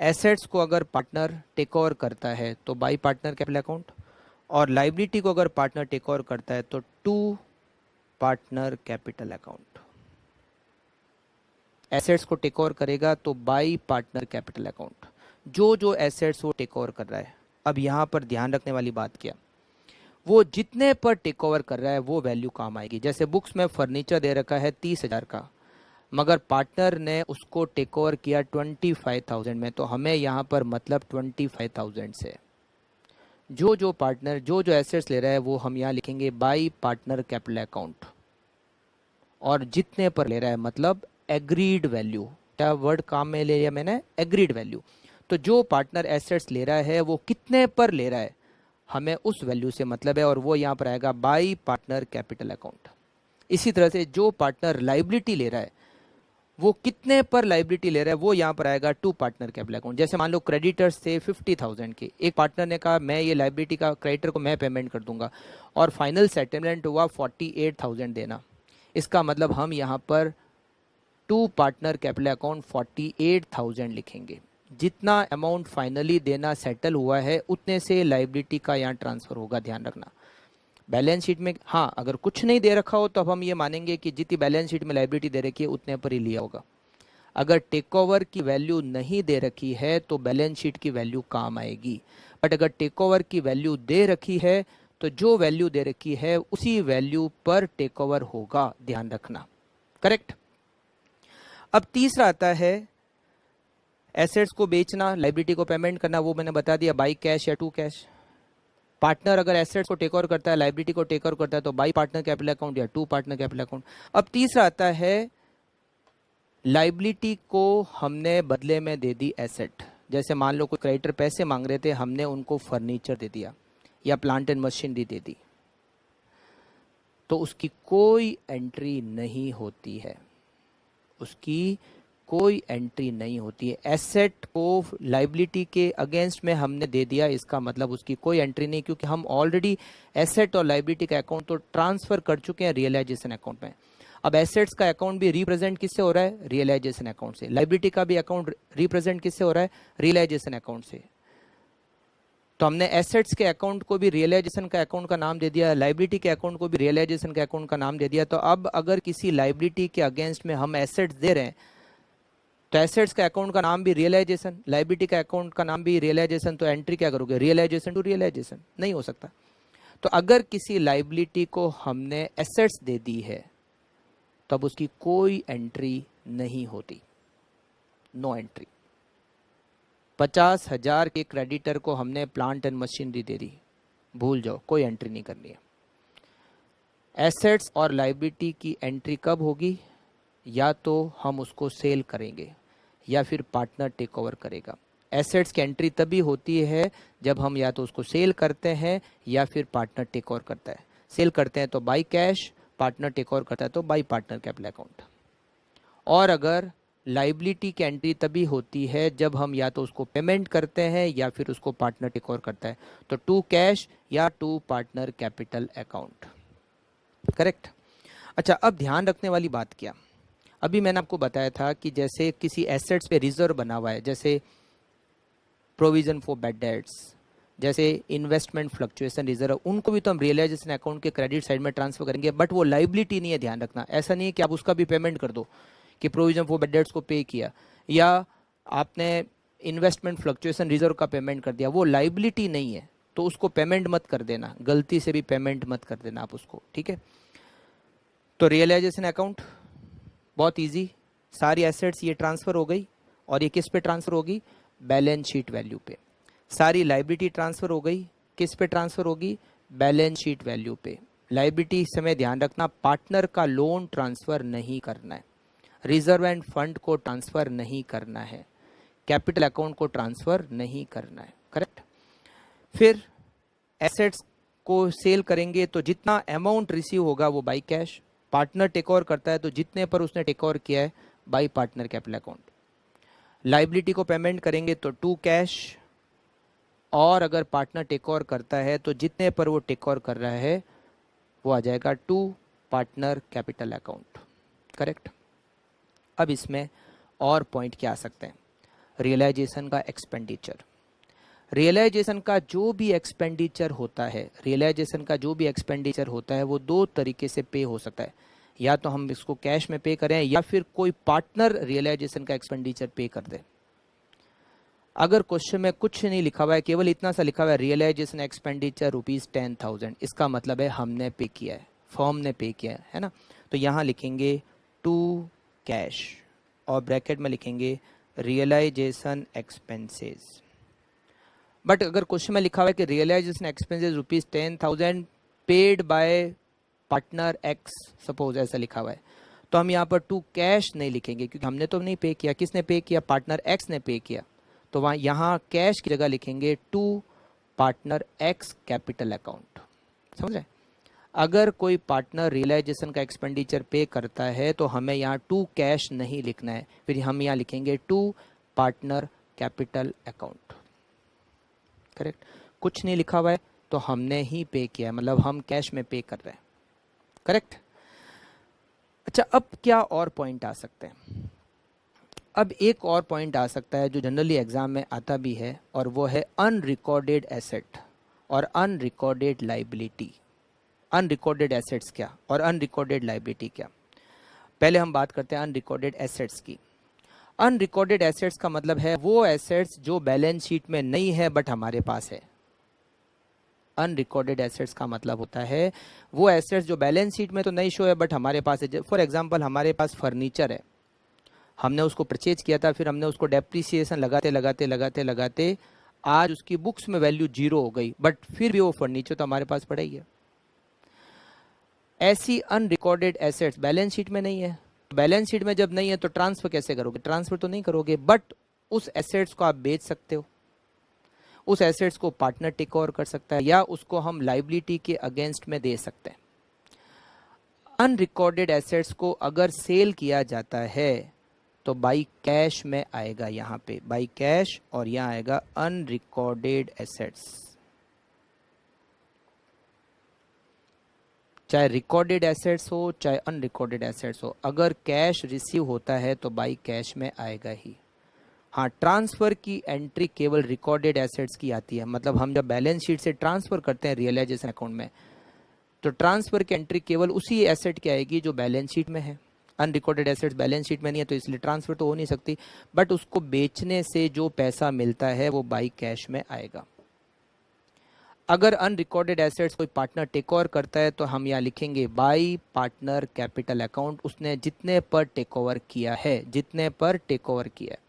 Assets को अगर पार्टनर टेक ओवर करता है तो बाई पार्टनर कैपिटल अकाउंट, और लाइबिलिटी को अगर पार्टनर टेक ओवर करता है तो to partner capital account. Assets को टेक ओवर करेगा तो बाई पार्टनर कैपिटल अकाउंट, जो जो एसेट्स वो टेक ओवर कर रहा है। अब यहाँ पर ध्यान रखने वाली बात क्या, वो जितने पर टेक ओवर कर रहा है वो वैल्यू काम आएगी। जैसे बुक्स में फर्नीचर दे रखा है 30,000 का, मगर पार्टनर ने उसको टेक ओवर किया 25,000 में, तो हमें यहाँ पर मतलब 25,000 से जो जो पार्टनर जो जो एसेट्स ले रहा है वो हम यहाँ लिखेंगे बाई पार्टनर कैपिटल अकाउंट, और जितने पर ले रहा है मतलब एग्रीड वैल्यू। क्या वर्ड काम में ले लिया मैंने, एग्रीड वैल्यू। तो जो पार्टनर एसेट्स ले रहा है वो कितने पर ले रहा है हमें उस वैल्यू से मतलब है, और वो यहाँ पर आएगा बाई पार्टनर कैपिटल अकाउंट। इसी तरह से जो पार्टनर लाइबिलिटी ले रहा है वो कितने पर लाइबिलिटी ले रहा है वो यहाँ पर आएगा टू पार्टनर कैपिटल अकाउंट। जैसे मान लो क्रेडिटर्स थे 50,000 के, एक पार्टनर ने कहा मैं ये लाइबिलिटी का क्रेडिटर को मैं पेमेंट कर दूंगा, और फाइनल सेटलमेंट हुआ 48,000 देना। इसका मतलब हम यहाँ पर टू पार्टनर कैपिटल अकाउंट 48,000 लिखेंगे। जितना अमाउंट फाइनली देना सेटल हुआ है उतने से लाइबिलिटी का यहाँ ट्रांसफर होगा, ध्यान रखना। बैलेंस शीट में हाँ अगर कुछ नहीं दे रखा हो तो अब हम ये मानेंगे कि जितनी बैलेंस शीट में लाइबिलिटी दे रखी है उतने पर ही लिया होगा। अगर टेक ओवर की वैल्यू नहीं दे रखी है तो बैलेंस शीट की वैल्यू काम आएगी, बट अगर टेक ओवर की वैल्यू दे रखी है तो जो वैल्यू दे रखी है उसी वैल्यू पर टेक ओवर होगा, ध्यान रखना। करेक्ट। अब तीसरा आता है एसेट्स को बेचना, लाइबिलिटी को पेमेंट करना, वो मैंने बता दिया बाई कैश या टू कैश। पार्टनर अगर एसेट्स को टेक ओवर करता है, लाइबिलिटी को टेक ओवर करता है तो बाई पार्टनर कैपिटल अकाउंट या टू पार्टनर कैपिटल अकाउंट। अब तीसरा आता है लाइबिलिटी को हमने बदले में दे दी एसेट। जैसे मान लो कोई क्रेडिटर पैसे मांग रहे थे, हमने उनको फर्नीचर दे दिया या प्लांट एंड मशीनरी दे दी, तो उसकी कोई एंट्री नहीं होती है, उसकी कोई एंट्री नहीं होती है। एसेट को लाइबिलिटी के अगेंस्ट में हमने दे दिया, इसका मतलब उसकी कोई एंट्री नहीं, क्योंकि हम ऑलरेडी एसेट और लाइबिलिटी का अकाउंट तो ट्रांसफर कर चुके हैं रियलाइजेशन अकाउंट में। अब एसेट्स का अकाउंट भी रिप्रेजेंट किससे हो रहा है? रियलाइजेशन अकाउंट से। लायबिलिटी का भी अकाउंट रिप्रेजेंट किससे हो रहा है? रियलाइजेशन अकाउंट से। तो हमने एसेट्स के अकाउंट को भी रियलाइजेशन का अकाउंट का नाम दे दिया, लायबिलिटी के अकाउंट को भी रियलाइजेशन के अकाउंट का नाम दे दिया। तो अब अगर किसी लायबिलिटी के अगेंस्ट में हम एसेट्स दे रहे हैं तो एसेट्स का अकाउंट का नाम भी रियलाइजेशन, लायबिलिटी का अकाउंट का नाम भी रियलाइजेशन, तो एंट्री क्या करोगे? Realisation to realisation. नहीं हो सकता। तो अगर किसी लायबिलिटी को हमने एसेट्स दे दी है तब उसकी कोई एंट्री नहीं होती, नो एंट्री। 50,000 के क्रेडिटर को हमने प्लांट एंड मशीनरी दे दी, भूल जाओ, कोई एंट्री नहीं करनी है। एसेट्स और लायबिलिटी की एंट्री कब होगी? या तो हम उसको सेल करेंगे या फिर पार्टनर टेक ओवर करेगा। एसेट्स की एंट्री तभी होती है जब हम या तो उसको सेल करते हैं या फिर पार्टनर टेक ओवर करता है। सेल करते हैं तो by cash, partner take over करता है तो बाई पार्टनर कैपिटल अकाउंट। और अगर लायबिलिटी की एंट्री तभी होती है जब हम या तो उसको पेमेंट करते हैं या फिर उसको पार्टनर टेक ओवर करता है, तो टू कैश या to partner capital account. Correct. अच्छा, अब ध्यान रखने वाली बात क्या, अभी मैंने आपको बताया था कि जैसे किसी एसेट्स पे रिजर्व बना हुआ है, जैसे प्रोविजन फॉर बैड डेट्स, जैसे इन्वेस्टमेंट फ्लक्चुएशन रिजर्व, उनको भी तो हम रियलाइजेशन अकाउंट के क्रेडिट साइड में ट्रांसफर करेंगे, बट वो लायबिलिटी नहीं है। ध्यान रखना, ऐसा नहीं है कि आप उसका भी पेमेंट कर दो कि प्रोविजन फॉर बैड डेट्स को पे किया या आपने इन्वेस्टमेंट फ्लक्चुएशन रिजर्व का पेमेंट कर दिया, वो लायबिलिटी नहीं है, तो उसको पेमेंट मत कर देना, गलती से भी पेमेंट मत कर देना आप उसको, ठीक है। तो रियलाइजेशन अकाउंट बहुत इजी, सारी एसेट्स ये ट्रांसफर हो गई और ये किस पे ट्रांसफर होगी? बैलेंस शीट वैल्यू पे। सारी लायबिलिटी ट्रांसफर हो गई, किस पे ट्रांसफर होगी? बैलेंस शीट वैल्यू पे। लायबिलिटी इस समय ध्यान रखना, पार्टनर का लोन ट्रांसफर नहीं करना है, रिजर्व एंड फंड को ट्रांसफर नहीं करना है, कैपिटल अकाउंट को ट्रांसफर नहीं करना है। करेक्ट। फिर एसेट्स को सेल करेंगे तो जितना अमाउंट रिसीव होगा वो by cash, partner take over करता है तो जितने पर उसने टेक ओवर किया है by partner capital account. Liability को पेमेंट करेंगे तो टू कैश, और अगर पार्टनर टेक ओवर करता है तो जितने पर वो टेक ओवर कर रहा है वो आ जाएगा to partner capital account. Correct. अब इसमें और पॉइंट क्या आ सकते हैं? रियलाइजेशन का एक्सपेंडिचर। रियलाइजेशन का जो भी एक्सपेंडिचर होता है, रियलाइजेशन का जो भी एक्सपेंडिचर होता है वो दो तरीके से पे हो सकता है, या तो हम इसको कैश में पे करें या फिर कोई पार्टनर रियलाइजेशन का एक्सपेंडिचर पे कर दे। अगर क्वेश्चन में कुछ नहीं लिखा हुआ है, केवल इतना सा लिखा हुआ है रियलाइजेशन एक्सपेंडिचर ₹10,000, इसका मतलब है हमने पे किया है, फर्म ने पे किया है ना। तो यहाँ लिखेंगे टू कैश और ब्रैकेट में लिखेंगे रियलाइजेशन एक्सपेंसेस। बट अगर क्वेश्चन में लिखा हुआ है कि realisation expenses ₹10,000 paid by partner X, suppose ऐसा लिखा हुआ है, तो हम यहाँ पर टू कैश नहीं लिखेंगे क्योंकि हमने तो नहीं पे किया। किसने पे किया? पार्टनर एक्स ने पे किया। तो वहाँ यहाँ कैश की जगह लिखेंगे to partner X capital account. समझ रहे? अगर कोई पार्टनर रियलाइजेशन का एक्सपेंडिचर पे करता है तो हमें यहाँ टू कैश नहीं लिखना है, फिर हम यहाँ लिखेंगे to partner capital account. Correct. कुछ नहीं लिखा हुआ है तो हमने ही पे किया है, मतलब हम कैश में पे कर रहे हैं। करेक्ट। अच्छा, अब क्या और पॉइंट आ सकते हैं? अब एक और पॉइंट आ सकता है जो जनरली एग्जाम में आता भी है, और वो है अनरिकॉर्डेड एसेट और अनरिकॉर्डेड लायबिलिटी। अनरिकॉर्डेड एसेट्स क्या और अनरिकॉर्डेड लायबिलिटी क्या? पहले हम बात करते हैं अनरिकॉर्डेड एसेट्स की। अनरिकॉर्डेड एसेट्स का मतलब है वो एसेट्स जो बैलेंस शीट में नहीं है बट हमारे पास है। अनरिकॉर्डेड एसेट्स का मतलब होता है वो एसेट्स जो बैलेंस शीट में तो नहीं शो है बट हमारे पास है। फॉर एग्जांपल, हमारे पास फर्नीचर है, हमने उसको परचेज किया था, फिर हमने उसको डेप्रिसिएशन लगाते लगाते लगाते लगाते आज उसकी बुक्स में वैल्यू 0 हो गई, बट फिर भी वो फर्नीचर तो हमारे पास पड़ा ही है। ऐसी अनरिकॉर्डेड एसेट्स बैलेंस शीट में नहीं है। बैलेंस शीट में जब नहीं है तो ट्रांसफर कैसे करोगे? ट्रांसफर तो नहीं करोगे, बट उस एसेट्स को आप बेच सकते हो, उस एसेट्स को पार्टनर टेक ओवर कर सकता है, या उसको हम लायबिलिटी के अगेंस्ट में दे सकते हैं। अनरिकॉर्डेड एसेट्स को अगर सेल किया जाता है तो बाई कैश में आएगा, यहाँ पे बाई कैश, और यहाँ आएगा अनरिकॉर्डेड एसेट्स। चाहे रिकॉर्डेड एसेट्स हो चाहे अनरिकॉर्डेड एसेट्स हो, अगर कैश रिसीव होता है तो बाई कैश में आएगा ही। हाँ, ट्रांसफ़र की एंट्री केवल रिकॉर्डेड एसेट्स की आती है, मतलब हम जब बैलेंस शीट से ट्रांसफ़र करते हैं रियलाइजेशन अकाउंट में, तो ट्रांसफ़र की एंट्री केवल उसी एसेट की आएगी जो बैलेंस शीट में है। अनरिकॉर्डेड एसेट्स बैलेंस शीट में नहीं है तो इसलिए ट्रांसफ़र तो हो नहीं सकती, बट उसको बेचने से जो पैसा मिलता है वो बाई कैश में आएगा। अगर अनरिकॉर्डेड एसेट्स कोई पार्टनर टेक ओवर करता है तो हम यहाँ लिखेंगे बाई पार्टनर कैपिटल अकाउंट, उसने जितने पर टेक ओवर किया है, जितने पर टेक ओवर किया है।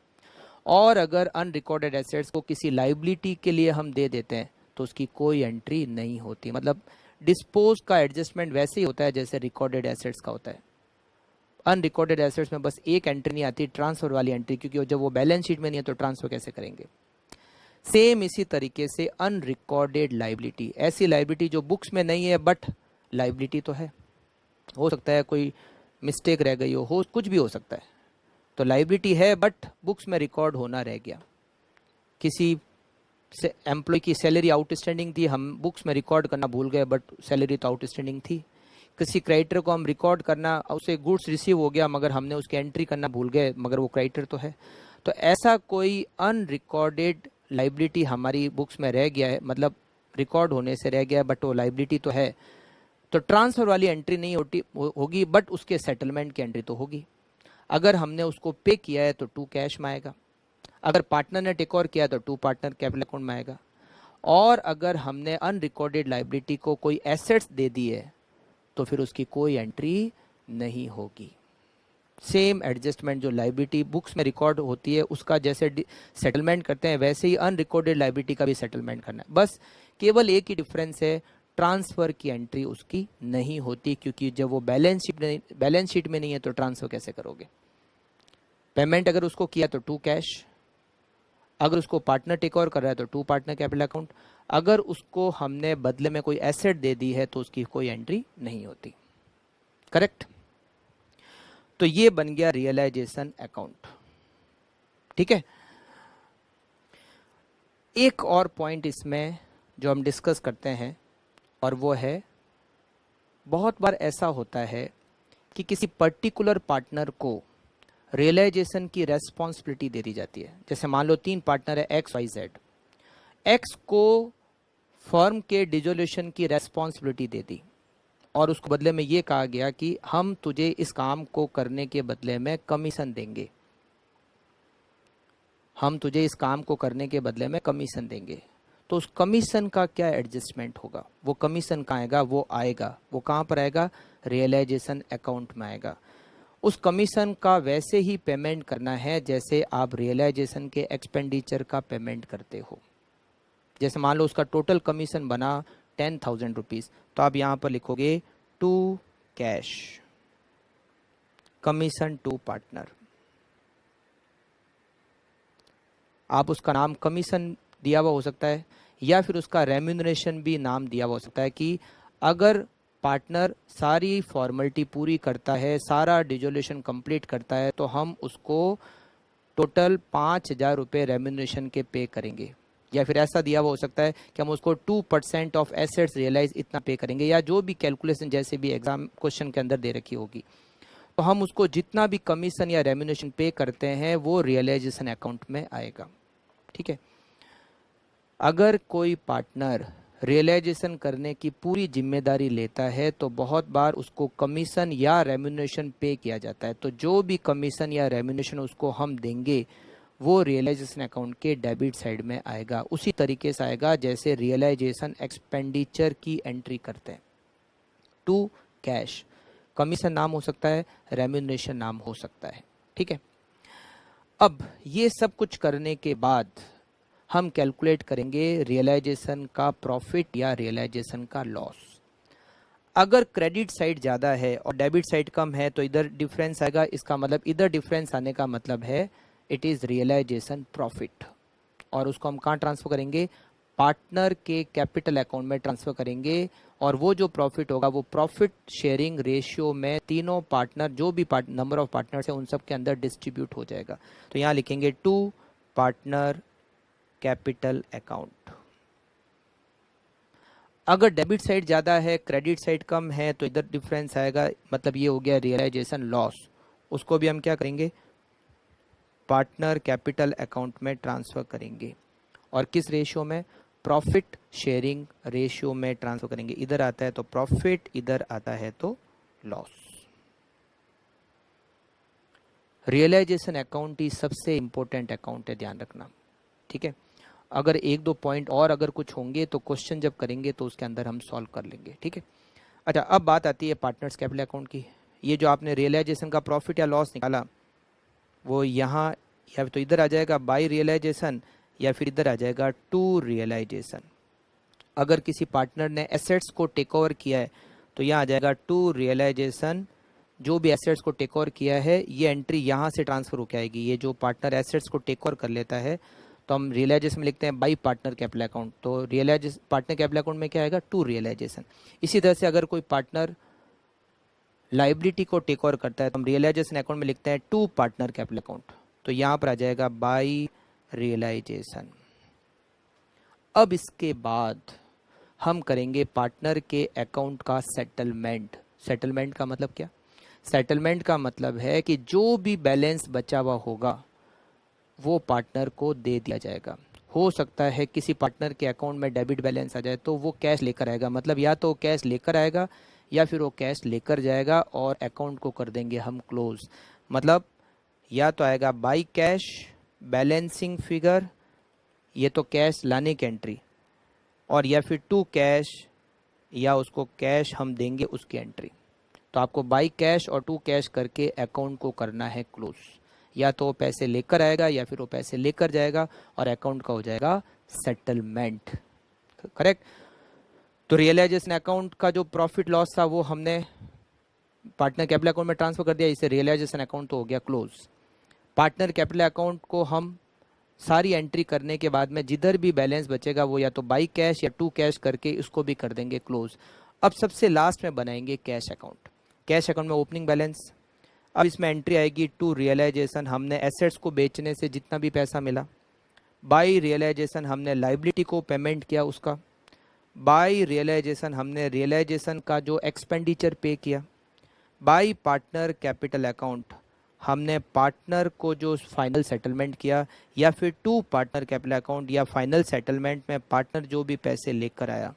और अगर अनरिकॉर्डेड एसेट्स को किसी लाइबिलिटी के लिए हम दे देते हैं तो उसकी कोई एंट्री नहीं होती, मतलब डिस्पोज का एडजस्टमेंट वैसे ही होता है जैसे रिकॉर्डेड एसेट्स का होता है। अनरिकॉर्डेड एसेट्स में बस एक एंट्री नहीं आती, ट्रांसफर वाली एंट्री, क्योंकि जब वो बैलेंस शीट में नहीं है तो ट्रांसफर कैसे करेंगे। सेम इसी तरीके से अनरिकॉर्डेड लाइबिलिटी, ऐसी लाइबिलिटी जो बुक्स में नहीं है बट लाइबिलिटी तो है, हो सकता है कोई मिस्टेक रह गई हो, कुछ भी हो सकता है, तो लाइबिलिटी है बट बुक्स में रिकॉर्ड होना रह गया। किसी से एम्प्लॉय की सैलरी आउटस्टैंडिंग थी, हम बुक्स में रिकॉर्ड करना भूल गए बट सैलरी तो आउटस्टैंडिंग थी। किसी क्रेडिटर को हम रिकॉर्ड करना, उसे गुड्स रिसीव हो गया मगर हमने उसकी एंट्री करना भूल गए, मगर वो क्रेडिटर तो है। तो ऐसा कोई अनरिकॉर्डेड लाइबिलिटी हमारी बुक्स में रह गया है, मतलब रिकॉर्ड होने से रह गया है बट वो लाइबिलिटी तो है, तो ट्रांसफर वाली एंट्री नहीं होगी बट उसके सेटलमेंट की एंट्री तो होगी। अगर हमने उसको पे किया है तो टू कैश में आएगा, अगर पार्टनर ने टेक ओवर किया तो टू पार्टनर कैपिटल अकाउंट में आएगा, और अगर हमने अनरिकॉर्डेड लाइबिलिटी को कोई एसेट्स दे दी है तो फिर उसकी कोई एंट्री नहीं होगी। सेम एडजस्टमेंट जो लाइबिलिटी बुक्स में रिकॉर्ड होती है उसका जैसे सेटलमेंट करते हैं वैसे ही अनरिकॉर्डेड लाइबिलिटी का भी सेटलमेंट करना है। बस केवल एक ही डिफरेंस है, ट्रांसफर की एंट्री उसकी नहीं होती, क्योंकि जब वो बैलेंस शीट में नहीं है तो ट्रांसफर कैसे करोगे। पेमेंट अगर उसको किया तो टू कैश, अगर उसको पार्टनर टेक ओवर कर रहा है तो टू पार्टनर कैपिटल अकाउंट, अगर उसको हमने बदले में कोई एसेट दे दी है तो उसकी कोई एंट्री नहीं होती। करेक्ट। तो ये बन गया रियलाइजेशन अकाउंट। ठीक है। एक और पॉइंट इसमें जो हम डिस्कस करते हैं और वो है, बहुत बार ऐसा होता है कि किसी पर्टिकुलर पार्टनर को रियलाइजेशन की रेस्पॉन्सिबिलिटी दे दी जाती है। जैसे मान लो 3 पार्टनर है एक्स वाई जेड, एक्स को फर्म के डिसोल्यूशन की रेस्पॉन्सिबिलिटी दे दी और उसको बदले में ये कहा गया कि हम तुझे इस काम को करने के बदले में कमीशन देंगे, हम तुझे इस काम को करने के बदले में कमीशन देंगे। तो उस कमीशन का क्या एडजस्टमेंट होगा, वो कमीशन कहाँ आएगा, वो कहाँ पर आएगा, रियलाइजेशन अकाउंट में आएगा। उस कमीशन का वैसे ही पेमेंट करना है जैसे आप रियलाइजेशन के एक्सपेंडिचर का पेमेंट करते हो। जैसे मान लो उसका टोटल कमीशन बना 10,000 रुपीज़, तो आप यहाँ पर लिखोगे to cash commission to partner. आप उसका नाम कमीशन दिया हुआ हो सकता है या फिर उसका रेम्यूनरेशन भी नाम दिया हुआ हो सकता है कि अगर पार्टनर सारी फॉर्मेलिटी पूरी करता है, सारा डिसोल्यूशन कंप्लीट करता है, तो हम उसको टोटल 5,000 रुपये रेम्यूनरेशन के पे करेंगे। या फिर ऐसा दिया हुआ हो सकता है कि हम उसको 2% ऑफ एसेट्स रियलाइज इतना पे करेंगे, या जो भी कैलकुलेशन जैसे भी एग्जाम क्वेश्चन के अंदर दे रखी होगी, तो हम उसको जितना भी कमीशन या रेम्यूनरेशन पे करते हैं वो रियलाइजेशन अकाउंट में आएगा। ठीक है। अगर कोई पार्टनर रियलाइजेशन करने की पूरी जिम्मेदारी लेता है तो बहुत बार उसको कमीशन या रेम्यूनरेशन पे किया जाता है, तो जो भी कमीशन या रेम्यूनरेशन उसको हम देंगे वो रियलाइजेशन अकाउंट के डेबिट साइड में आएगा। उसी तरीके से आएगा जैसे रियलाइजेशन एक्सपेंडिचर की एंट्री करते हैं। टू कैश कमीशन नाम हो सकता है, रेम्यूनरेशन नाम हो सकता है। ठीक है। अब ये सब कुछ करने के बाद हम कैलकुलेट करेंगे रियलाइजेशन का प्रॉफिट या रियलाइजेशन का लॉस। अगर क्रेडिट साइड ज़्यादा है और डेबिट साइड कम है तो इधर डिफरेंस आएगा, इसका मतलब इधर डिफरेंस आने का मतलब है इट इज़ रियलाइजेशन प्रॉफिट, और उसको हम कहाँ ट्रांसफ़र करेंगे, पार्टनर के कैपिटल अकाउंट में ट्रांसफ़र करेंगे। और वो जो प्रॉफिट होगा वो प्रॉफिट शेयरिंग रेशियो में तीनों पार्टनर, जो भी नंबर ऑफ पार्टनर्स है उन सब के अंदर डिस्ट्रीब्यूट हो जाएगा। तो यहाँ लिखेंगे टू पार्टनर कैपिटल अकाउंट। अगर डेबिट साइड ज़्यादा है, क्रेडिट साइड कम है, तो इधर डिफरेंस आएगा, मतलब ये हो गया रियलाइजेशन लॉस। उसको भी हम क्या करेंगे, पार्टनर कैपिटल अकाउंट में ट्रांसफ़र करेंगे। और किस रेशियो में, प्रॉफिट शेयरिंग रेशियो में ट्रांसफ़र करेंगे। इधर आता है तो प्रॉफिट, इधर आता है तो लॉस। रियलाइजेशन अकाउंट ही सबसे इंपॉर्टेंट अकाउंट है, ध्यान रखना, ठीक है। अगर एक दो पॉइंट और अगर कुछ होंगे तो क्वेश्चन जब करेंगे तो उसके अंदर हम सॉल्व कर लेंगे, ठीक है। अच्छा, अब बात आती है पार्टनर्स कैपिटल अकाउंट की। ये जो आपने रियलाइजेशन का प्रॉफिट या लॉस निकाला, वो यहाँ या तो इधर आ जाएगा बाय रियलाइजेशन, या फिर इधर आ जाएगा टू रियलाइजेशन। अगर किसी पार्टनर ने एसेट्स को टेक ओवर किया है तो यहाँ आ जाएगा टू रियलाइजेशन। जो भी एसेट्स को टेक ओवर किया है, ये एंट्री यहाँ से ट्रांसफर होकर आएगी। ये जो पार्टनर एसेट्स को टेक ओवर कर लेता है तो हम रियलाइजेशन में लिखते हैं बाई पार्टनर कैपिटल अकाउंट। तो रियलाइजेशन पार्टनर कैपिटल अकाउंट में क्या आएगा, टू रियलाइजेशन। इसी तरह से अगर कोई पार्टनर लाइबिलिटी को टेक ओवर करता है तो हम रियलाइजेशन अकाउंट में लिखते हैं टू पार्टनर कैपिटल अकाउंट। तो यहाँ पर आ जाएगा बाई रियलाइजेशन। अब इसके बाद हम करेंगे पार्टनर के अकाउंट का सेटलमेंट। सेटलमेंट का मतलब क्या, सेटलमेंट का मतलब है कि जो भी बैलेंस बचा हुआ होगा वो पार्टनर को दे दिया जाएगा। हो सकता है किसी पार्टनर के अकाउंट में डेबिट बैलेंस आ जाए तो वो कैश लेकर आएगा, मतलब या तो कैश लेकर आएगा या फिर वो कैश लेकर जाएगा और अकाउंट को कर देंगे हम क्लोज। मतलब या तो आएगा बाई कैश बैलेंसिंग फिगर, ये तो कैश लाने की एंट्री, और या फिर टू कैश, या उसको कैश हम देंगे उसकी एंट्री। तो आपको बाई कैश और टू कैश करके अकाउंट को करना है क्लोज। या तो वो पैसे लेकर आएगा या फिर वो पैसे लेकर जाएगा और अकाउंट का हो जाएगा सेटलमेंट, करेक्ट। तो रियलाइजेशन अकाउंट का जो प्रॉफिट लॉस था वो हमने पार्टनर कैपिटल अकाउंट में ट्रांसफर कर दिया, इसे रियलाइजेशन अकाउंट तो हो गया क्लोज। पार्टनर कैपिटल अकाउंट को हम सारी एंट्री करने के बाद में जिधर भी बैलेंस बचेगा वो या तो बाई कैश या टू कैश करके इसको भी कर देंगे क्लोज। अब सबसे लास्ट में बनाएंगे कैश अकाउंट। कैश अकाउंट में ओपनिंग बैलेंस, अब इसमें एंट्री आएगी टू रियलाइजेशन, हमने एसेट्स को बेचने से जितना भी पैसा मिला। बाई रियलाइजेशन हमने लाइबिलिटी को पेमेंट किया उसका। बाई रियलाइजेशन हमने रियलाइजेशन का जो एक्सपेंडिचर पे किया। बाई पार्टनर कैपिटल अकाउंट हमने पार्टनर को जो फाइनल सेटलमेंट किया, या फिर टू पार्टनर कैपिटल अकाउंट या फाइनल सेटलमेंट में पार्टनर जो भी पैसे लेकर आया।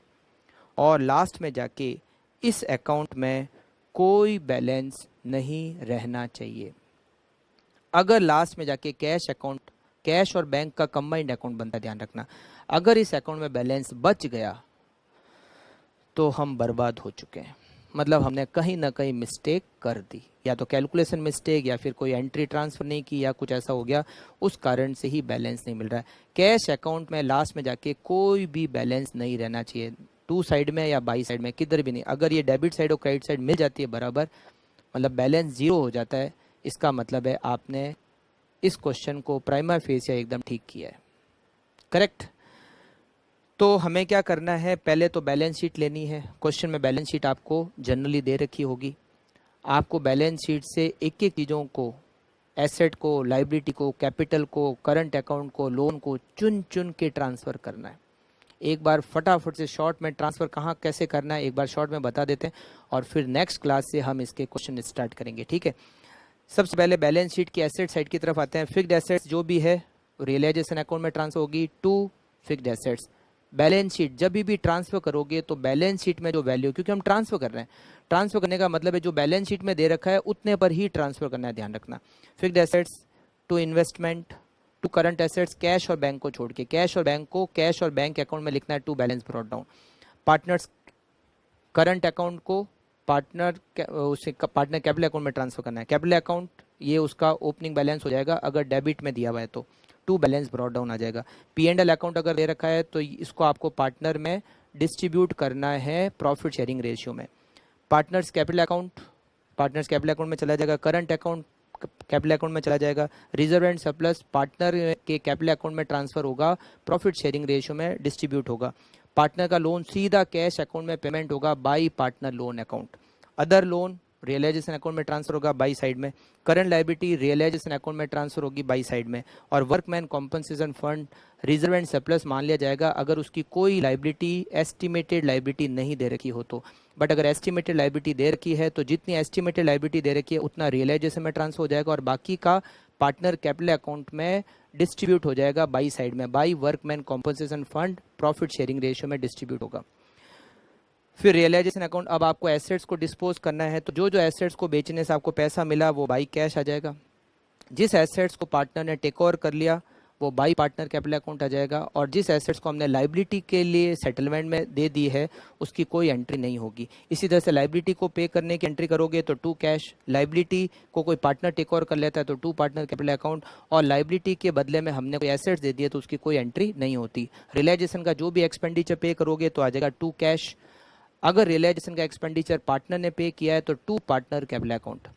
और लास्ट में जाके इस अकाउंट में कोई बैलेंस नहीं रहना चाहिए। अगर लास्ट में जाके कैश अकाउंट, कैश और बैंक का कंबाइंड अकाउंट बनता है, ध्यान रखना, अगर इस अकाउंट में बैलेंस बच गया तो हम बर्बाद हो चुके हैं। मतलब हमने कहीं ना कहीं मिस्टेक कर दी, या तो कैलकुलेशन मिस्टेक या फिर कोई एंट्री ट्रांसफ़र नहीं की या कुछ ऐसा हो गया, उस कारण से ही बैलेंस नहीं मिल रहा है। कैश अकाउंट में लास्ट में जाके कोई भी बैलेंस नहीं रहना चाहिए, टू साइड में या बाई साइड में, किधर भी नहीं। अगर ये डेबिट साइड और क्रेडिट साइड मिल जाती है बराबर, मतलब बैलेंस जीरो हो जाता है, इसका मतलब है आपने इस क्वेश्चन को प्राइमा फेसिया एकदम ठीक किया है, करेक्ट। तो हमें क्या करना है, पहले तो बैलेंस शीट लेनी है। क्वेश्चन में बैलेंस शीट आपको जनरली दे रखी होगी। आपको बैलेंस शीट से एक एक चीज़ों को, एसेट को, लाइबिलिटी को, कैपिटल को, करंट अकाउंट को, लोन को चुन चुन के ट्रांसफ़र करना है। एक बार फटाफट से शॉर्ट में ट्रांसफ़र कहाँ कैसे करना है एक बार शॉर्ट में बता देते हैं, और फिर नेक्स्ट क्लास से हम इसके क्वेश्चन स्टार्ट करेंगे, ठीक है। सबसे पहले बैलेंस शीट की एसेट साइड की तरफ आते हैं। फिक्स्ड एसेट्स जो भी है रियलाइजेशन अकाउंट में ट्रांसफर होगी to fixed assets. Balance sheet जब भी ट्रांसफर करोगे तो बैलेंस शीट में जो वैल्यू, क्योंकि हम ट्रांसफर कर रहे हैं, ट्रांसफर करने का मतलब है जो बैलेंस शीट में दे रखा है उतने पर ही ट्रांसफर करना है, ध्यान रखना। Fixed assets to investment to current assets, cash और बैंक को छोड़ के, कैश और बैंक को कैश और बैंक अकाउंट में लिखना है to balance brought down. Partners current account को पार्टनर कैपिटल अकाउंट में ट्रांसफर करना है। कैपिटल अकाउंट ये उसका ओपनिंग बैलेंस हो जाएगा, अगर डेबिट में दिया हुआ है तो टू बैलेंस ब्रॉट डाउन आ जाएगा। P&L अकाउंट अगर दे रखा है तो इसको आपको पार्टनर में डिस्ट्रीब्यूट करना है प्रॉफिट शेयरिंग रेशियो में। पार्टनर्स कैपिटल अकाउंट में चला जाएगा, करंट अकाउंट कैपिटल अकाउंट में चला जाएगा, रिजर्व एंड सरप्लस पार्टनर के कैपिटल अकाउंट में ट्रांसफर होगा, प्रॉफिट शेयरिंग रेशियो में डिस्ट्रीब्यूट होगा। पार्टनर का लोन सीधा कैश अकाउंट में पेमेंट होगा by partner loan account. Other loan realisation account में ट्रांसफर होगा बाई साइड में, करंट लायबिलिटी रियलाइजेशन अकाउंट में ट्रांसफर होगी बाई साइड में, और workman compensation fund reserve and surplus मान लिया जाएगा अगर उसकी कोई लायबिलिटी एस्टिमेटेड लायबिलिटी नहीं दे रखी हो तो। बट अगर एस्टिमेटेड लायबिलिटी दे रखी है तो जितनी एस्टिमेटेड लायबिलिटी दे रखी है उतना रियलाइजेशन में ट्रांसफर हो जाएगा और बाकी का पार्टनर कैपिटल अकाउंट में डिस्ट्रीब्यूट हो जाएगा बाई साइड में, by workman compensation fund profit sharing ratio में डिस्ट्रीब्यूट होगा। फिर रियलाइजेशन अकाउंट, अब आपको एसेट्स को डिस्पोज करना है तो जो जो एसेट्स को बेचने से आपको पैसा मिला वो बाई कैश आ जाएगा, जिस एसेट्स को पार्टनर ने टेक ओवर कर लिया वो बाई पार्टनर कैपिटल अकाउंट आ जाएगा, और जिस एसेट्स को हमने लायबिलिटी के लिए सेटलमेंट में दे दी है उसकी कोई एंट्री नहीं होगी। इसी तरह से लायबिलिटी को पे करने की एंट्री करोगे तो टू कैश, लायबिलिटी को कोई पार्टनर टेक ओवर कर लेता है तो टू पार्टनर कैपिटल अकाउंट, और लायबिलिटी के बदले में हमने कोई एसेट्स दे दिए तो उसकी कोई एंट्री नहीं होती। रियलाइजेशन का जो भी एक्सपेंडिचर पे करोगे तो आ जाएगा टू कैश। अगर रियलाइजेशन का एक्सपेंडिचर पार्टनर ने पे किया है तो टू पार्टनर कैपिटल अकाउंट।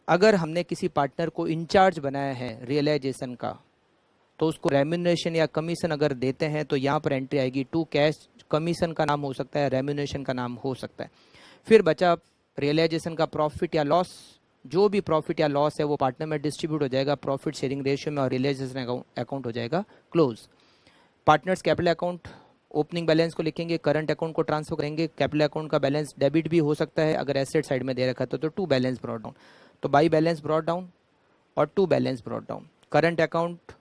अगर हमने किसी पार्टनर को इंचार्ज बनाया है रियलाइजेशन का तो उसको रेम्यूनरेशन या कमीशन अगर देते हैं तो यहाँ पर एंट्री आएगी टू कैश, कमीशन का नाम हो सकता है, रेम्यूनरेशन का नाम हो सकता है। फिर बचा रियलाइजेशन का प्रॉफिट या लॉस, जो भी प्रॉफिट या लॉस है वो पार्टनर में डिस्ट्रीब्यूट हो जाएगा प्रॉफिट शेयरिंग रेशियो में और रियलाइजेशन अकाउंट हो जाएगा close. Partners capital account, opening balance को लिखेंगे, करंट अकाउंट को ट्रांसफर करेंगे, कैपिटल अकाउंट का बैलेंस डेबिट भी हो सकता है अगर एसेट साइड में दे रखा है तो टू बैलेंस ब्रॉट डाउन, तो बाई बैलेंस ब्रॉट डाउन और to balance brought down. Current account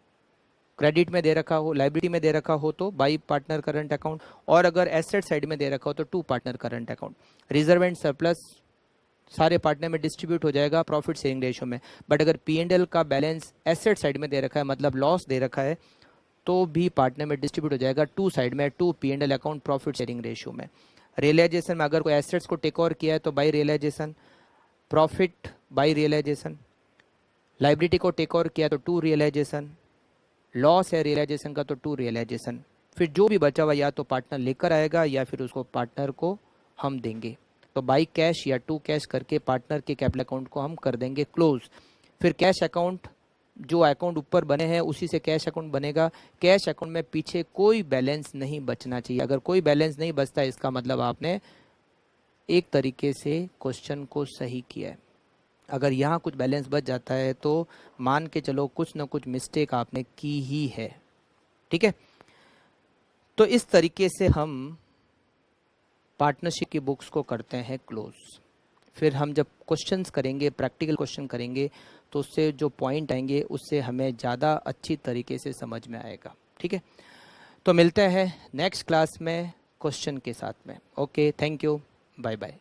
credit में दे रखा हो, लायबिलिटी में दे रखा हो तो बाई पार्टनर करंट अकाउंट, और अगर एसेट साइड में दे रखा हो तो to partner current account. Reserve and surplus सारे पार्टनर में डिस्ट्रीब्यूट हो जाएगा प्रॉफिट शेयरिंग रेशियो में। बट अगर P&L का बैलेंस एसेट साइड में दे रखा है मतलब लॉस दे रखा है तो भी पार्टनर में डिस्ट्रीब्यूट हो जाएगा टू साइड में, to P&L account profit sharing ratio में। रियलाइजेशन में अगर कोई एसेट्स को टेक ओवर किया है तो by realisation, profit by realisation, liability को टेक ओवर किया तो टू रियलाइजेशन, लॉस है रियलाइजेशन का तो टू रियलाइजेशन। फिर जो भी बचा हुआ या तो पार्टनर लेकर आएगा या फिर उसको पार्टनर को हम देंगे, तो बाई कैश या टू कैश करके पार्टनर के कैपिटल अकाउंट को हम कर देंगे क्लोज। फिर कैश अकाउंट, जो अकाउंट ऊपर बने हैं उसी से कैश अकाउंट बनेगा। कैश अकाउंट में पीछे कोई बैलेंस नहीं बचना चाहिए, अगर कोई बैलेंस नहीं बचता इसका मतलब आपने एक तरीके से क्वेश्चन को सही किया है। अगर यहाँ कुछ बैलेंस बच जाता है तो मान के चलो कुछ ना कुछ मिस्टेक आपने की ही है, ठीक है। तो इस तरीके से हम पार्टनरशिप की बुक्स को करते हैं क्लोज। फिर हम जब क्वेश्चंस करेंगे, प्रैक्टिकल क्वेश्चन करेंगे तो उससे जो पॉइंट आएंगे उससे हमें ज़्यादा अच्छी तरीके से समझ में आएगा, ठीक है। तो मिलते हैं नेक्स्ट क्लास में क्वेश्चन के साथ में। Okay, thank you, bye bye.